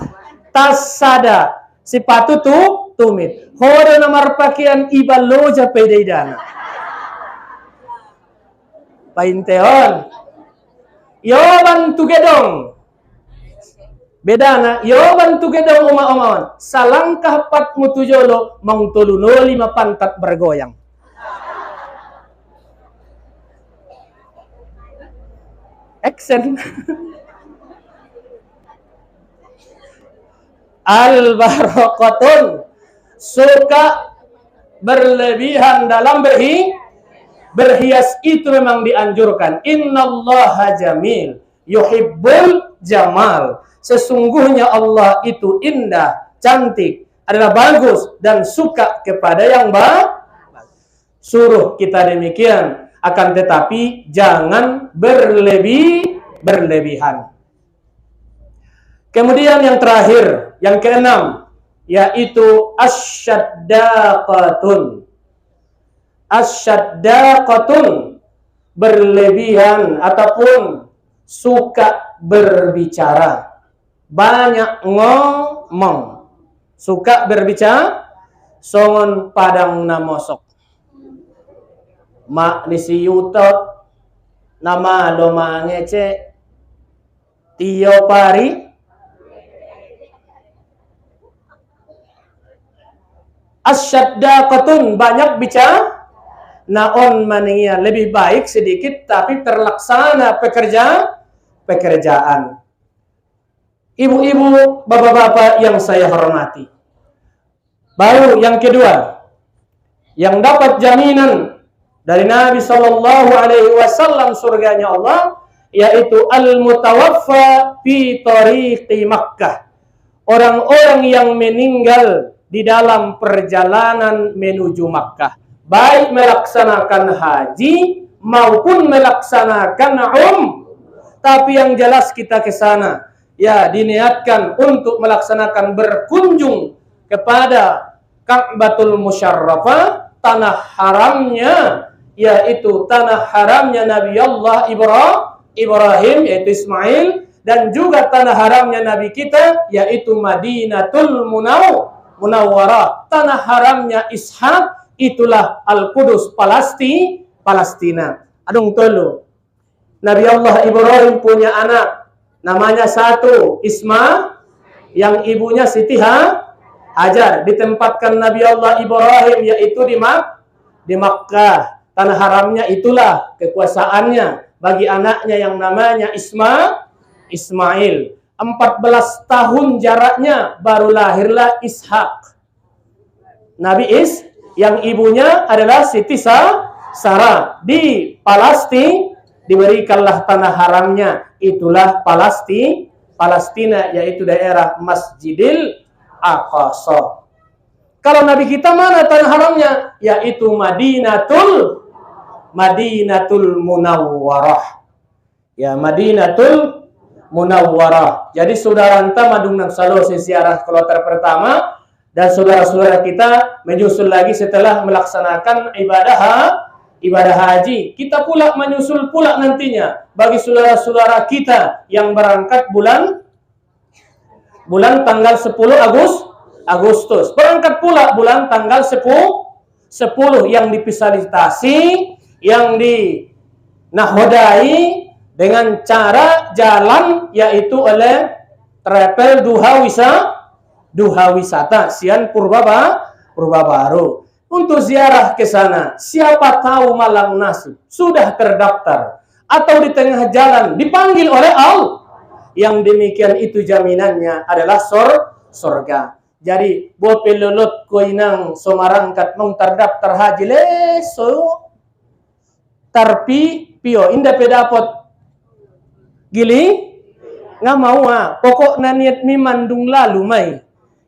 tas sada sepatu tu tumit. Hodo na marpakian iba loja pedaidana. Painteon. Yoban tugedong. Beda na, yo bantu kedong uma-umaon. Salangkah pat mutujolo, mang tuluno 5 pantat bergoyang. Action. Al-barokatun. Suka berlebihan dalam berhias itu memang dianjurkan. Innallaha jamil. Yuhibbul jamal. Sesungguhnya Allah itu indah, cantik, adalah bagus dan suka kepada yang baik. Suruh kita demikian, akan tetapi jangan berlebihan. Kemudian yang terakhir, yang keenam, yaitu asyaddaqatun. Asyaddaqatun, berlebihan ataupun suka berbicara. Banyak ngomong, suka berbicara, songon padang namosok. Mak nisi yutot, nama loma ngece, tiyo pari, asyaddaqatun, banyak bicara, naon maningnya lebih baik sedikit tapi terlaksana pekerjaan. Ibu-ibu, bapak-bapak yang saya hormati. Baru yang kedua, yang dapat jaminan dari Nabi Shallallahu Alaihi Wasallam surganya Allah, yaitu al-mutawaffa fi tariqi Makkah. Orang-orang yang meninggal di dalam perjalanan menuju Makkah, baik melaksanakan haji maupun melaksanakan tapi yang jelas kita ke sana ya diniatkan untuk melaksanakan berkunjung kepada Ka'batul Musyarrafah, tanah haramnya, yaitu tanah haramnya Nabi Allah Ibrahim yaitu Ismail, dan juga tanah haramnya Nabi kita yaitu Madinatul Munawwarah, tanah haramnya Ishak, itulah Al-Qudus Palestina. Adung tolu. Nabi Allah Ibrahim punya anak namanya satu Isma, yang ibunya Siti Hajar. Ditempatkan Nabi Allah Ibrahim yaitu di Makkah. Tanah haramnya itulah kekuasaannya bagi anaknya yang namanya Ismail. 14 tahun jaraknya baru lahirlah Ishak. Nabi yang ibunya adalah Siti Sarah. Di Palestina diberikanlah tanah haramnya, itulah Palestina, yaitu daerah Masjidil Aqsa. Kalau Nabi kita mana tanah haramnya? Yaitu Madinatul Munawwarah. Ya, Madinatul Munawwarah. Jadi saudara anta madung nang salo ziarah kloter pertama, dan saudara-saudara kita menyusul lagi setelah melaksanakan ibadah haji. Kita pula menyusul pula nantinya bagi saudara-saudara kita yang berangkat bulan tanggal 10 Agustus. Berangkat pula bulan tanggal 10 yang difasilitasi, yang dinahodai dengan cara jalan yaitu oleh travel duha wisata Sian Purba Baru. Untuk ziarah ke sana, siapa tahu malang nasib sudah terdaftar atau di tengah jalan dipanggil oleh Allah. Yang demikian itu jaminannya adalah surga. Jadi bo pelolot ko inang somarangkat mong terdaftar haji leso tarpi pio inda pedapot gili nga mau pokok na niat mi mandung lalu mai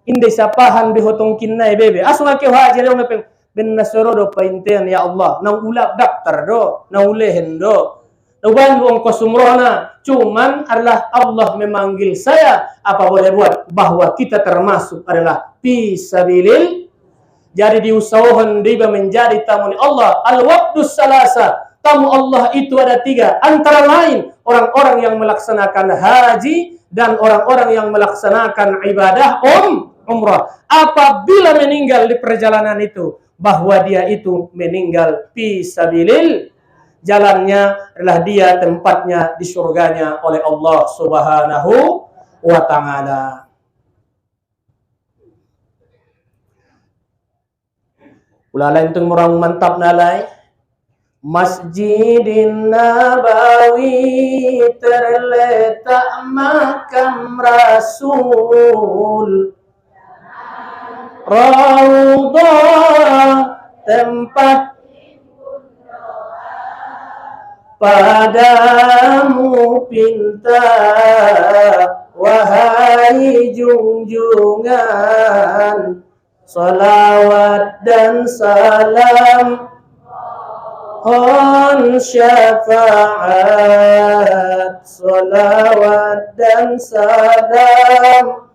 inde sapahan bihotong kinnai bebe asma ke haji le mepeng ben nasoro do painten ya Allah nang ulap daftar do nang ulehen do Uban ongkos umrohna, cuman adalah Allah memanggil saya, apa boleh buat, bahwa kita termasuk adalah fisabilil. Jadi diusahakan dia menjadi tamu Allah. Al-waqtus salasa, tamu Allah itu ada 3, antara lain orang-orang yang melaksanakan haji dan orang-orang yang melaksanakan ibadah umrah. Apabila meninggal di perjalanan itu, bahwa dia itu meninggal fisabilil, jalannya adalah dia tempatnya di surganya oleh Allah Subhanahu wa Ta'ala. Ulalain tung murang mantap nalai. Masjidin Nabawi terletak makam Rasul. Raudhah tempat padamu pinta, wahai junjungan, salawat dan salam, mohon syafaat, salawat dan salam,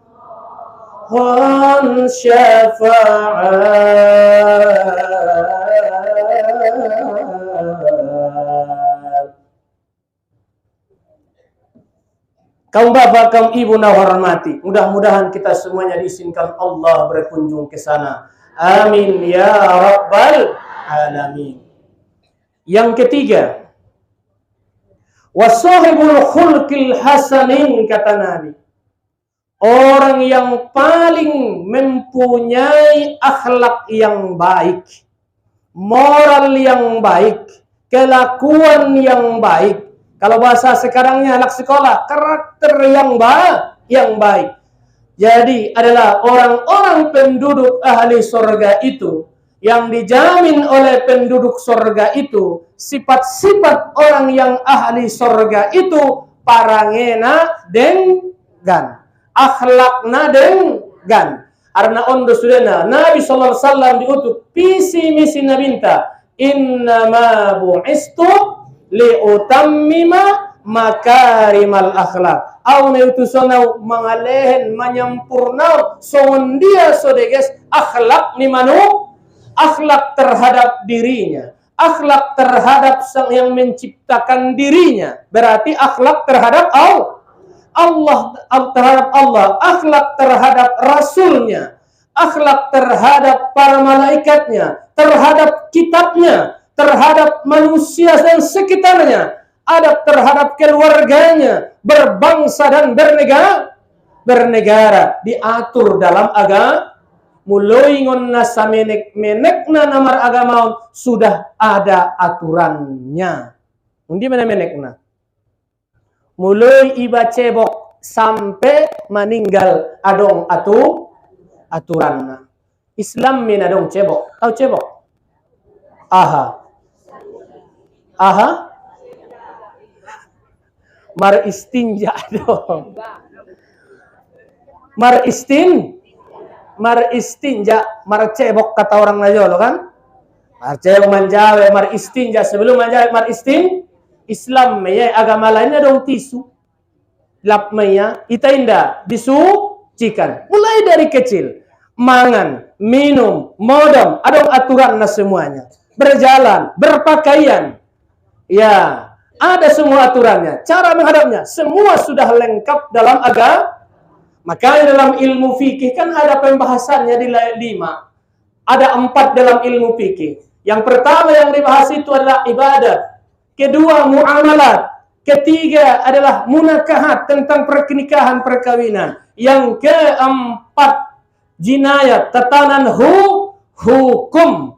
mohon syafaat. Kaum bapak, kaum ibu na hormati, mudah-mudahan kita semuanya diizinkan Allah berkunjung ke sana. Amin ya rabbal alamin. Yang ketiga, wasahibul khulqil hasanin, kata Nabi. Orang yang paling mempunyai akhlak yang baik, moral yang baik, kelakuan yang baik. Kalau bahasa sekarangnya anak sekolah, karakter yang baik. Jadi adalah orang-orang penduduk ahli surga itu yang dijamin oleh penduduk surga itu, sifat-sifat orang yang ahli surga itu parangena dengan akhlakna dengan arna ondo sudena Nabi sallallahu alaihi wasallam diutus visi misi nabinta innama bu'istu liutammima makarimal akhlak au neutusona mangalehen manyampurnau songon dia sodeges akhlak ni manu akhlak terhadap dirinya, akhlak terhadap sang yang menciptakan dirinya, berarti akhlak terhadap Allah, terhadap Allah, akhlak terhadap Rasulnya, akhlak terhadap para malaikatnya, terhadap kitabnya, terhadap manusia dan sekitarnya, adab terhadap keluarganya, berbangsa dan bernegara diatur dalam agama. Mulai ngonna menek-menekna namar agama sudah ada aturannya. Undi mana menekna? Mulai iba cebok sampai meninggal adong aturanna. Islam min adong cebok. Tahu cebok? Aha. Mar istinja dong. Mar istinja, mar cebok kata orang Najolo kan? Mar cebok manjawe, mar istinja sebelum manjawe mar Islam ya agama lainnya dong tisu. Lap maya ita indah disucikan. Mulai dari kecil, mangan, minum, modom, adong aturan semuanya. Berjalan, berpakaian. Ya, ada semua aturannya. Cara menghadapnya semua sudah lengkap dalam agama. Maka dalam ilmu fikih kan ada pembahasannya di 5. Ada 4 dalam ilmu fikih. Yang pertama yang dibahas itu adalah ibadat. Kedua muamalat. Ketiga adalah munakahat tentang pernikahan perkawinan. Yang keempat jinayat, tatanan hukum.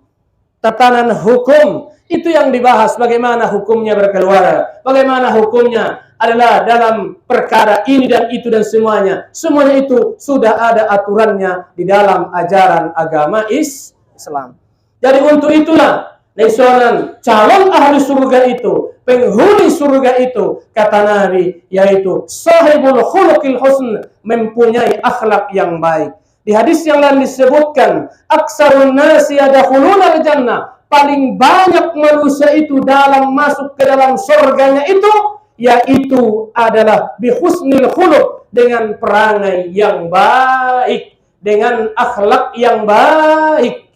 Tatanan hukum itu yang dibahas bagaimana hukumnya berkeluarga, bagaimana hukumnya adalah dalam perkara ini dan itu dan semuanya. Semuanya itu sudah ada aturannya di dalam ajaran agama Islam. Jadi untuk itulah nasional calon ahli surga itu, penghuni surga itu, kata Nabi, yaitu sahibul khuluqil husn, mempunyai akhlak yang baik. Di hadis yang lain disebutkan, aksarun nasi yadkhulunal jannah, paling banyak manusia itu dalam masuk ke dalam surganya itu, yaitu adalah bihusnil khuluq, dengan perangai yang baik, dengan akhlak yang baik.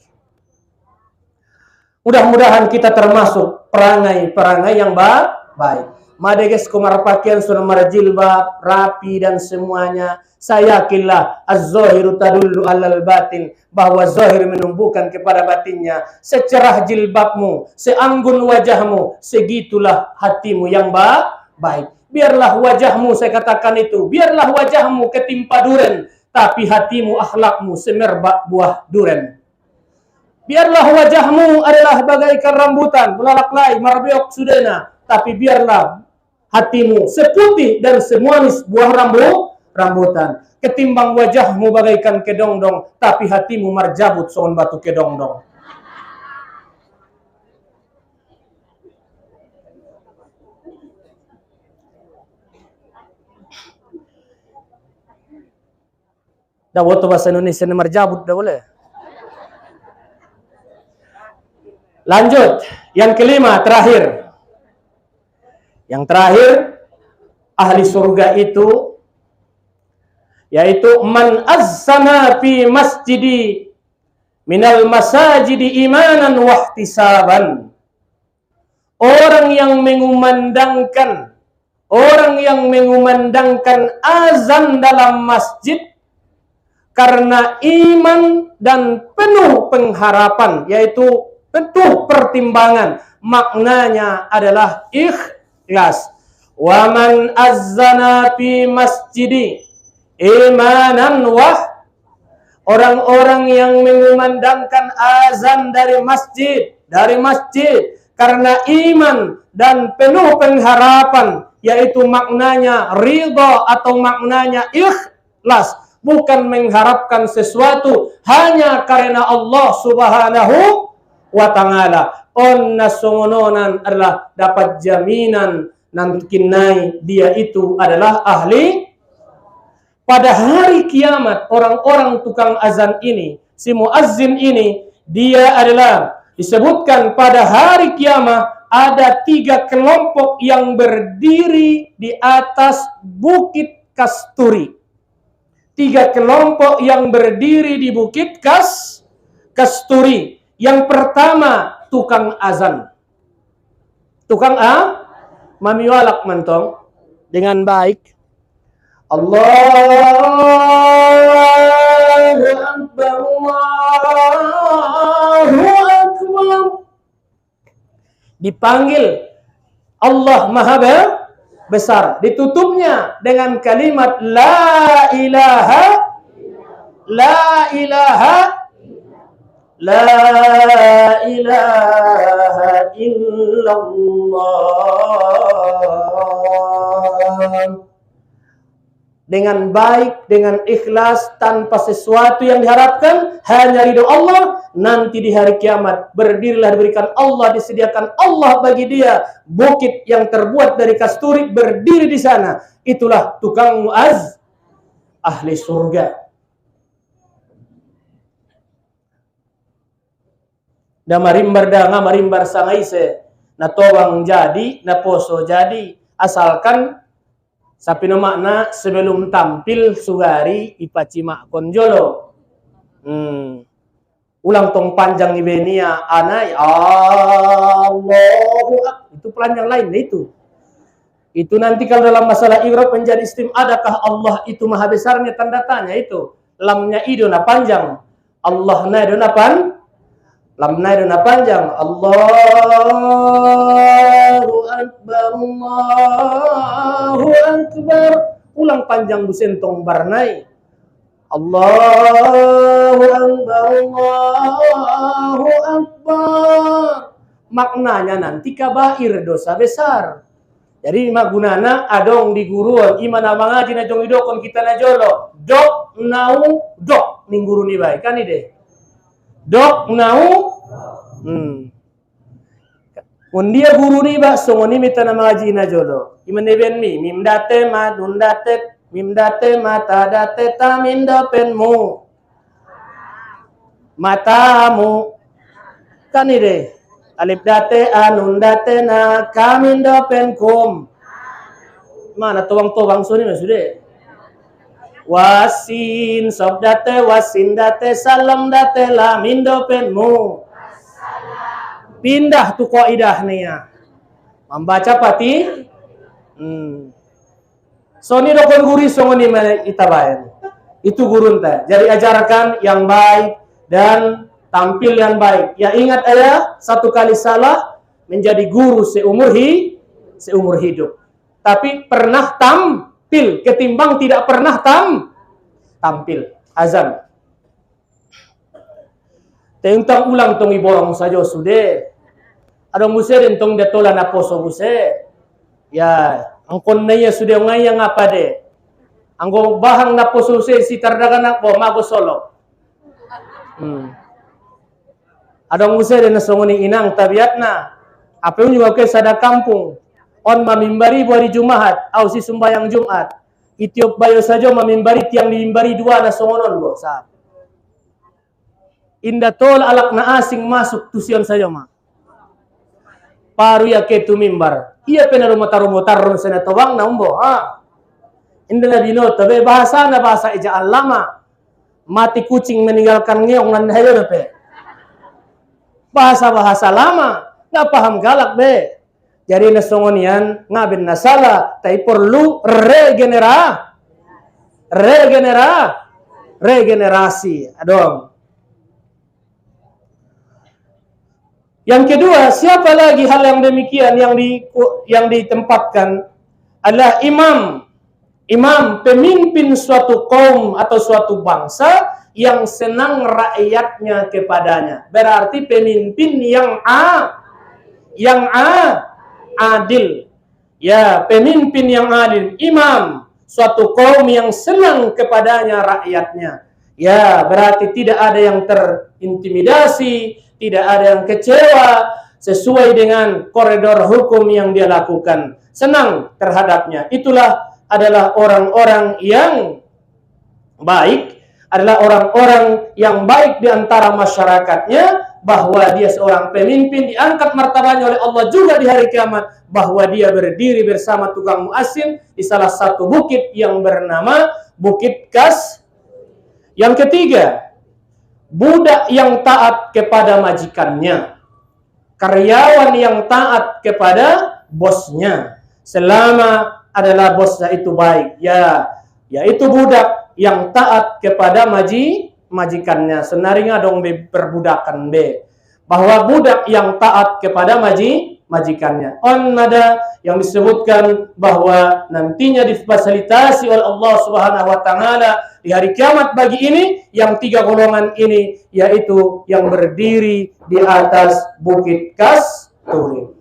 Mudah-mudahan kita termasuk perangai-perangai yang baik. Madeges kumar pakaian sudah marjilbab, rapi dan semuanya. Saya yakinlah az-zahiru tadullu alal batin, bahwa zahir menumbuhkan kepada batinnya. Secerah jilbabmu, seanggun wajahmu, segitulah hatimu yang baik. Biarlah wajahmu, saya katakan itu, biarlah wajahmu ketimpa duren, tapi hatimu, akhlakmu semerbak buah duren. Biarlah wajahmu adalah bagaikan rambutan, belalak-lai, marbeok sudena, tapi biarlah hatimu seputih dan semanis buah rambutan. Ketimbang wajahmu bagaikan kedongdong, tapi hatimu marjabut soal batu kedongdong. Dah waktu bahasa Indonesia ini marjabut dah boleh. Lanjut, yang kelima, terakhir. Yang terakhir, ahli surga itu, yaitu man azzana fi masjidi minal masajidi imanan wahtisaban. Orang yang mengumandangkan azan dalam masjid karena iman dan penuh pengharapan, yaitu penuh pertimbangan, maknanya adalah ikhlas. Wa man azzana fi masjidi imanan orang-orang yang mengumandangkan azan dari masjid karena iman dan penuh pengharapan, yaitu maknanya ridha atau maknanya ikhlas. bukan mengharapkan sesuatu, hanya karena Allah Subhanahu wa Ta'ala. Onna songononan adalah dapat jaminan nantikinai dia itu adalah ahli. Pada hari kiamat, orang-orang tukang azan ini, si muazzin ini, dia adalah disebutkan pada hari kiamat ada 3 kelompok yang berdiri di atas bukit kasturi. 3 kelompok yang berdiri di bukit kasturi. Yang pertama, tukang azan. Tukang mamiwalak mentong dengan baik. Allahu Akbar, Allahu Akbar. Dipanggil Allah Maha Besar. Ditutupnya dengan kalimat La ilaha illallah. Dengan baik, dengan ikhlas, tanpa sesuatu yang diharapkan, hanya ridho Allah. Nanti di hari kiamat berdirilah, diberikan Allah, disediakan Allah bagi dia bukit yang terbuat dari kasturi, berdiri di sana. Itulah tukang muaz ahli surga. Da marimbar da nga marimbar sangaise, na towang jadi, na poso jadi, asalkan sapi no makna sebelum tampil sugari ipacimak konjolo. Ulang tong panjang ibenia anai Allahu Akbar. Itu panjang lain itu. Itu nanti kalau dalam masalah igrab menjadi istim, adakah Allah itu maha besarnya, tanda tanya itu. Lamnya idona panjang. Allah na idona lamna idona panjang. Allahu Akbar, Allahu Akbar. Ulang panjang busentong barnai. Allahu Akbar, Allahu Akbar. Maknanya nanti kabair, dosa besar. Jadi magunana adong di guruan imana mangaji na jong idokon kita na jolo. Dok nau dok ning guru ni baik kan ide. Dok nau Mundia guru ni ba songoni mita na mangaji na jolo. Imane ben mi mimdate madundate mimdate mata date taminda penmu matamu kan ide. Alif date anundate na kaminda penkum. Mana towang-towang suni na sudah. Wasin sobdate wasindate salam date lamindo penmu. Pindah tu kaidah niya. Membaca pati. So ni dokon guri songoni itabayan. Itu gurun ta. Jadi ajarkan yang baik dan tampil yang baik. Ya ingat ya, satu kali salah menjadi guru seumur hidup. Tapi pernah tampil ketimbang tidak pernah tampil. Azan. Tentang ulang tong iborong saja sudah. Ada musir entong detola na poso musir. Ya, angkon na ya sudah ngayang apa de. Anggo bahang na poso musir si tardagan na po mago solo. Ada musir na songoni inang tabiat na. Apa yung juga ke sada kampung. On mamimbari buari Jumaat au si sumbayang Jumat. Itiop bayo saja mamimbari tiang dimimbari dua na songonon go sa. Inda tol alak na asing masuk tusian saja ma. Paru ya ke tu mimbar. Iya penarumatar sana tawang na umbo. Inda na binota be bahasa na bahasa ejaan lama. Mati kucing meninggalkan ngeong nan hayo na pe. Bahasa-bahasa lama. Nggak paham galak be. Jadi nasongonian ngabin nasala. Tapi perlu regenerasi. Adong. Yang kedua, siapa lagi hal yang demikian yang ditempatkan adalah imam. Imam, pemimpin suatu kaum atau suatu bangsa yang senang rakyatnya kepadanya. Berarti pemimpin yang adil. Ya, pemimpin yang adil. Imam, suatu kaum yang senang kepadanya rakyatnya. Ya, berarti tidak ada yang terintimidasi, tidak ada yang kecewa, sesuai dengan koridor hukum yang dia lakukan. Senang terhadapnya. Itulah adalah orang-orang yang baik, adalah orang-orang yang baik di antara masyarakatnya, bahwa dia seorang pemimpin diangkat martabatnya oleh Allah juga di hari kiamat, bahwa dia berdiri bersama tukang muazzin di salah satu bukit yang bernama Bukit Kas. Yang ketiga, budak yang taat kepada majikannya, karyawan yang taat kepada bosnya, selama adalah bosnya itu baik, yaitu budak yang taat kepada majikannya. Senaringa dong perbudakan bahwa budak yang taat kepada majikannya. Ada yang disebutkan bahwa nantinya difasilitasi oleh Allah Subhanahu wa taala di hari kiamat bagi ini yang 3 golongan ini, yaitu yang berdiri di atas Bukit Kasturi.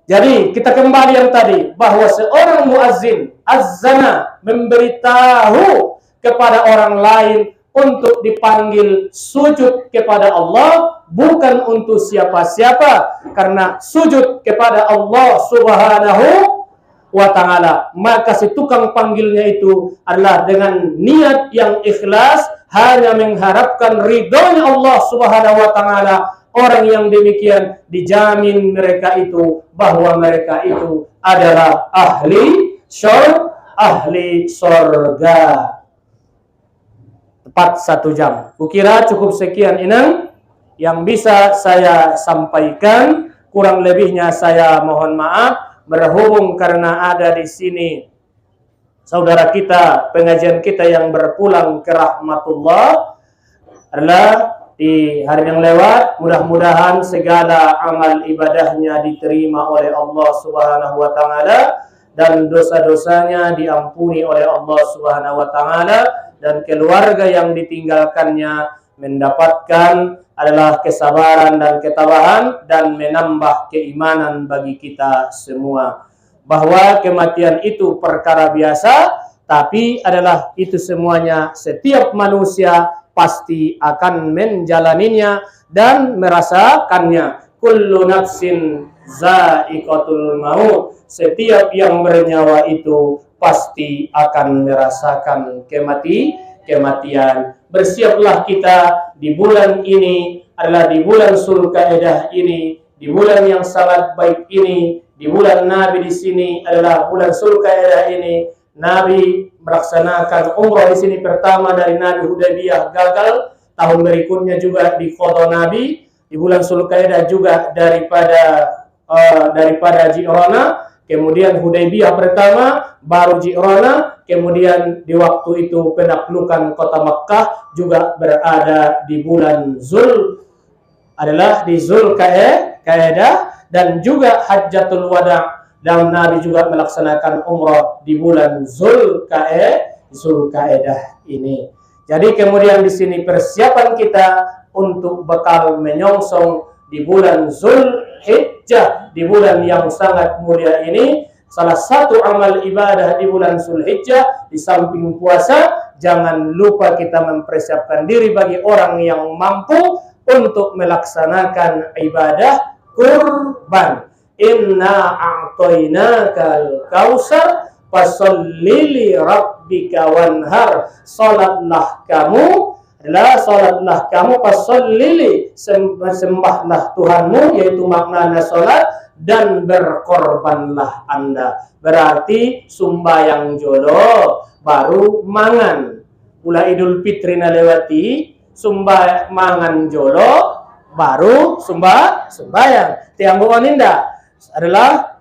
Jadi kita kembali yang tadi, bahwa seorang muazzin azzana, memberitahu kepada orang lain untuk dipanggil sujud kepada Allah, bukan untuk siapa-siapa, karena sujud kepada Allah Subhanahu wa ta'ala. Maka si tukang panggilnya itu adalah dengan niat yang ikhlas, hanya mengharapkan ridhonya Allah Subhanahu wa ta'ala. Orang yang demikian dijamin mereka itu bahwa mereka itu adalah ahli surga. Tepat 1 jam. Kukira cukup sekian inang yang bisa saya sampaikan. Kurang lebihnya saya mohon maaf, berhubung karena ada di sini saudara kita, pengajian kita yang berpulang ke rahmatullah adalah di hari yang lewat. Mudah-mudahan segala amal ibadahnya diterima oleh Allah Subhanahu wa taala dan dosa-dosanya diampuni oleh Allah Subhanahu wa taala, dan keluarga yang ditinggalkannya mendapatkan adalah kesabaran dan ketabahan dan menambah keimanan bagi kita semua. Bahwa kematian itu perkara biasa, tapi adalah itu semuanya setiap manusia pasti akan menjalaninya dan merasakannya. Kullu nafsin za'iqatul maut. Setiap yang bernyawa itu pasti akan merasakan kematian. Bersiaplah kita di bulan ini, adalah di bulan Zulqa'dah ini, di bulan yang sangat baik ini, di bulan Nabi di sini adalah bulan Zulqa'dah ini. Nabi melaksanakan umrah di sini pertama dari Nabi Hudaybiyah gagal, tahun berikutnya juga di qada Nabi, di bulan Zulqa'dah juga daripada Ji'rana, kemudian Hudaybiyah pertama, baru Ji'rana, kemudian di waktu itu penaklukan kota Makkah juga berada di bulan Zulqa'dah, dan juga Hajjatul Wada', dan Nabi juga melaksanakan umrah di bulan Zulqa'dah ini. Jadi kemudian di sini persiapan kita untuk bakal menyongsong di bulan Zulhijjah, di bulan yang sangat mulia ini. Salah satu amal ibadah di bulan Zulhijjah di samping puasa, jangan lupa kita mempersiapkan diri bagi orang yang mampu untuk melaksanakan ibadah kurban. Inna a'tainakal kausar fasholli li rabbika wanhar. Salatlah kamu fasholli, sembahlah Tuhanmu, yaitu maknanya salat, dan berkorbanlah Anda. Berarti sembahyang jolo baru mangan. Ula Idul Fitri na lewati, mangan jolo baru sembahyang. Tiang bukan indah adalah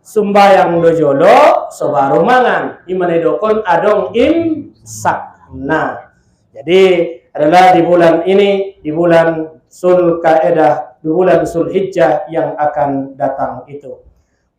sembahyang do jolo so baru mangan. Imanedokon adong imsak. Nah, jadi adalah di bulan ini, di bulan Zulqa'dah, di bulan Zulhijjah yang akan datang itu.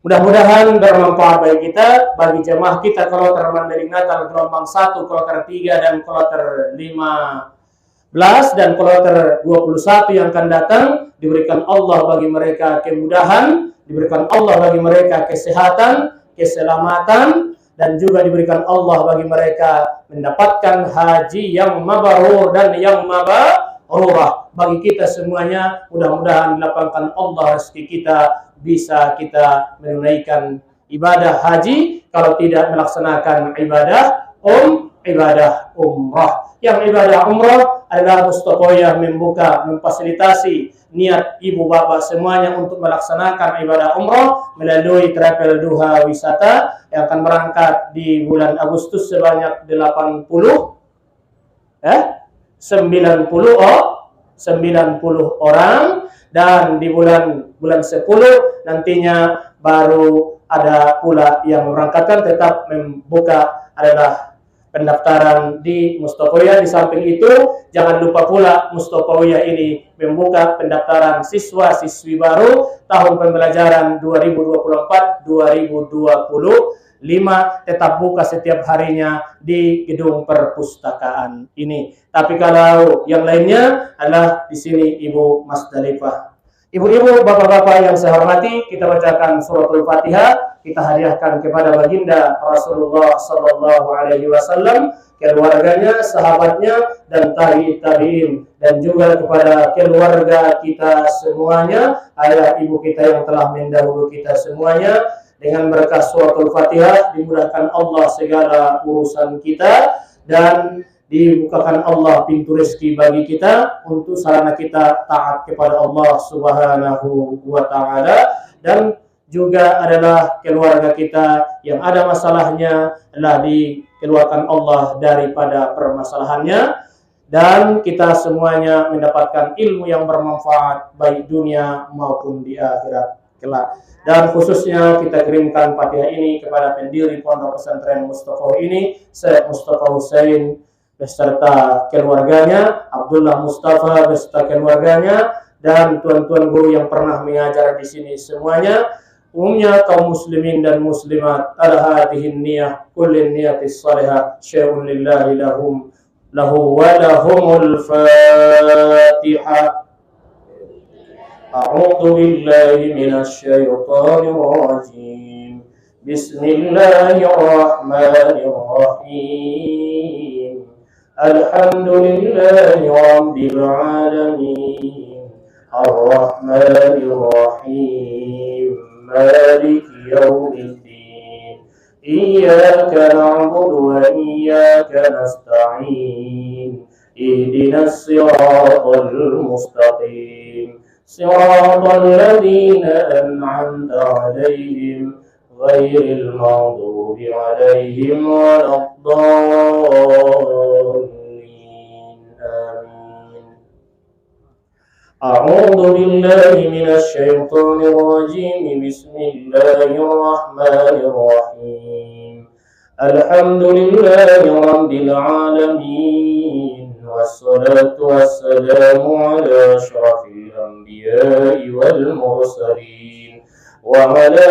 Mudah-mudahan bermanfaat bagi kita, bagi jemaah kita, kloter Mandailing Natal gelombang 1, kloter 3 dan kloter 15 dan kloter 21 yang akan datang. Diberikan Allah bagi mereka kemudahan, diberikan Allah bagi mereka kesehatan, keselamatan, dan juga diberikan Allah bagi mereka mendapatkan haji yang mabrur dan yang mabrurah. Bagi kita semuanya, mudah-mudahan dilapangkan Allah rezeki kita, bisa kita menunaikan ibadah haji, kalau tidak melaksanakan ibadah umrah. Yang ibadah umrah adalah Mustokoyah memfasilitasi niat ibu bapak semuanya untuk melaksanakan ibadah umrah melalui Travel Duha Wisata yang akan berangkat di bulan Agustus sebanyak 90 orang, dan di bulan 10 nantinya baru ada pula yang memberangkatkan. Tetap membuka adalah pendaftaran di Mustokoyah. Di samping itu, jangan lupa pula Mustokoyah ini membuka pendaftaran siswa-siswi baru tahun pembelajaran 2024-2025, tetap buka setiap harinya di gedung perpustakaan ini. Tapi kalau yang lainnya adalah di sini Ibu Masdalifah. Ibu-ibu, bapak-bapak yang saya hormati, kita bacakan suratul Fatihah, kita hadiahkan kepada baginda Rasulullah sallallahu alaihi wasallam, keluarganya, sahabatnya, dan tabi'in, dan juga kepada keluarga kita semuanya, ayah ibu kita yang telah mendahului kita semuanya. Dengan berkah suratul Fatihah dimudahkan Allah segala urusan kita, dan dibukakan Allah pintu rezeki bagi kita untuk sarana kita taat kepada Allah Subhanahu wa taala. Dan juga adalah keluarga kita yang ada masalahnya adalah dikeluarkan Allah daripada permasalahannya, dan kita semuanya mendapatkan ilmu yang bermanfaat baik dunia maupun di akhirat kelak. Dan khususnya kita kirimkan Fatihah ini kepada pendiri Pondok Pesantren Mustofa ini, Syekh Mustafa Husain beserta keluarganya, Abdullah Mustafa beserta keluarganya, dan tuan-tuan guru yang pernah mengajar di sini semuanya, umumnya kaum muslimin dan muslimat. Ala hadhihi niyah kullin niyatis salihah syai'un lillahi lahu wa lahumul Fatihah. A'udzu billahi minasy syaithanir rajim. Bismillahirrahmanirrahim. Alhamdulillahi rabbil alamin. Ar-Rahmanir Rahim. Maliki yaumiddin. Iyyaka na'budu wa iyyaka nasta'in. Ihdinas siratal mustaqim. Siratal ladzina an'amta 'alaihim ghairil maghdubi 'alaihim waladdallin. Amin. A'udzu billahi minasy syaithanir rajim. Bismillahirrahmanirrahim. Alhamdulillahi rabbil alamin. Wassalatu wassalamu ala asyrafil anbiya'i wal mursalin wa ala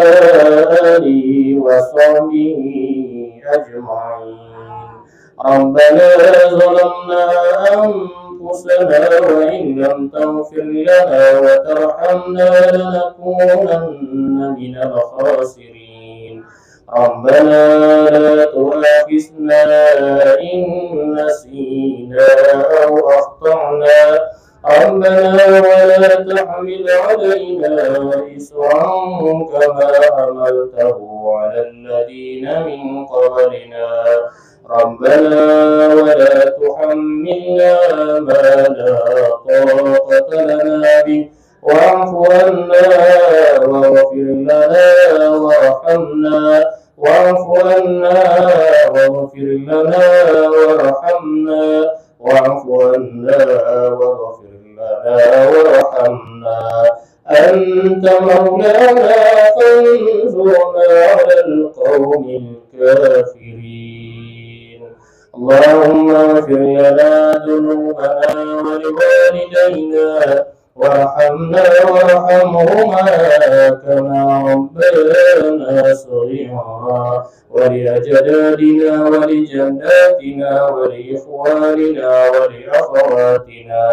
alihi wa sahbihi ajma'in. Rabbana zalamna anfusana wa in lam taghfir lana wa tarhamna lanakunanna minal khasirin. Rabbana la tu'akhizna in nasina aw akhtana. Rabbana wa la tahmil 'alaina isran kama hamaltahu 'alal ladina min qablina. Rabbana wa la tuhammilna ma la taqata lana bih wa'fu 'anna waghfir lana warhamna. Wa'fu 'anna waghfir lana warhamna. Wa'fu 'anna waghfir lana warhamna. Anta maulana fansurna 'alal qawmil kafirin. Allahumma ighfir lana dhunubana wa liwalidayna warhamna warhamhuma kama rabbayana saghira. Wa li ajdadina wa li jaddatina wa li ikhwanina wa li akhawatina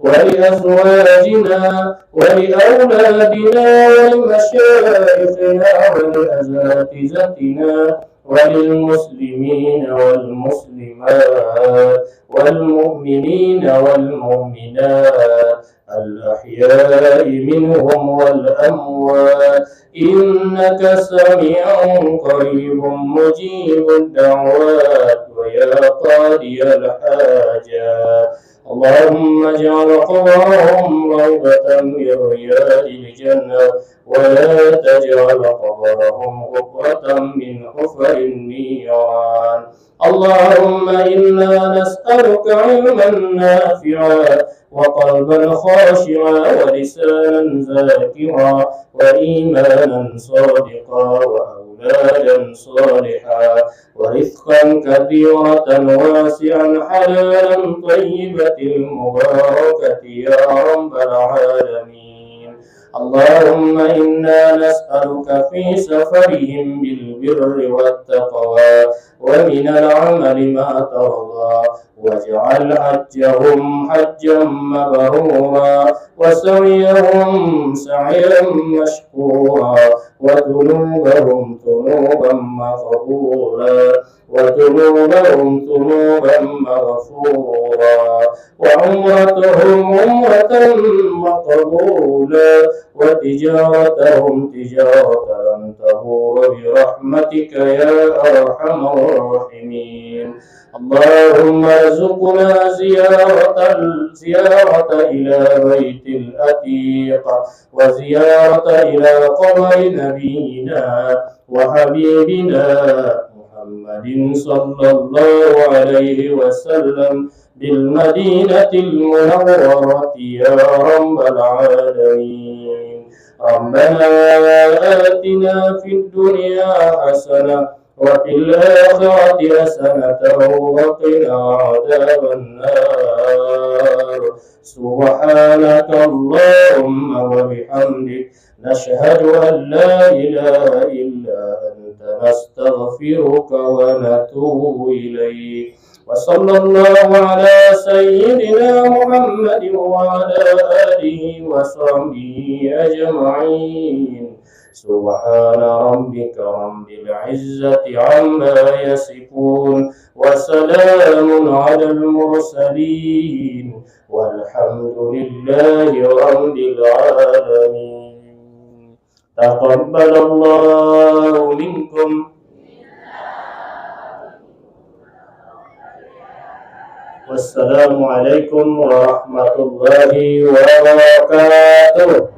wa li azwajina wa li awladina wa li mashayikhina wa li asatizatina وللمسلمين والمسلمات والمؤمنين والمؤمنات الأحياء منهم والأموات إنك سميع قريب مجيب الدعوات ويا قاضي الحاجات اللهم اجعل قبرهم روضة من رياض الجنة ولا تجعل قبرهم غفرة من حفر النيران اللهم إنا نسألك علما نافعا وقلبا خاشعا ولسانا ذاكرا وإيمانا صادقا وأولادا صالحا ورزقا كثيرة واسعا حلالا طيبة المباركة يا رب العالمين اللهم إنا نسألك في سفرهم بالبر والتقوى ومن العمل ما ترضى واجعل حجهم حجا مبرورا وسعيهم سعيا مشكورا وذنوبهم ذنوبا مغفورا وذنوبهم ذنوبا مغفورا وعمرتهم عمرة مقبولا وتجارتهم تجارة لن تبور برحمتك يا أرحم الراحمين اللهم ارزقنا زيارة إلى بيت الأتيق وزيارة إلى قبر نبينا وحبيبنا محمد صلى الله عليه وسلم بالمدينة المنورة يا رب العالمين ربنا آتنا في الدنيا حسنة وفي الآخرة حسنة وقنا عذاب النار سبحانك اللهم وبحمدك نشهد أن لا إله إلا أنت نستغفرك ونتوب إليك وصلى الله على سيدنا محمد وعلى آله وصحبه أجمعين سبحان ربك رب العزة عما يصفون وسلام على المرسلين والحمد لله رب العالمين تقبل الله منكم والسلام عليكم ورحمة الله وبركاته.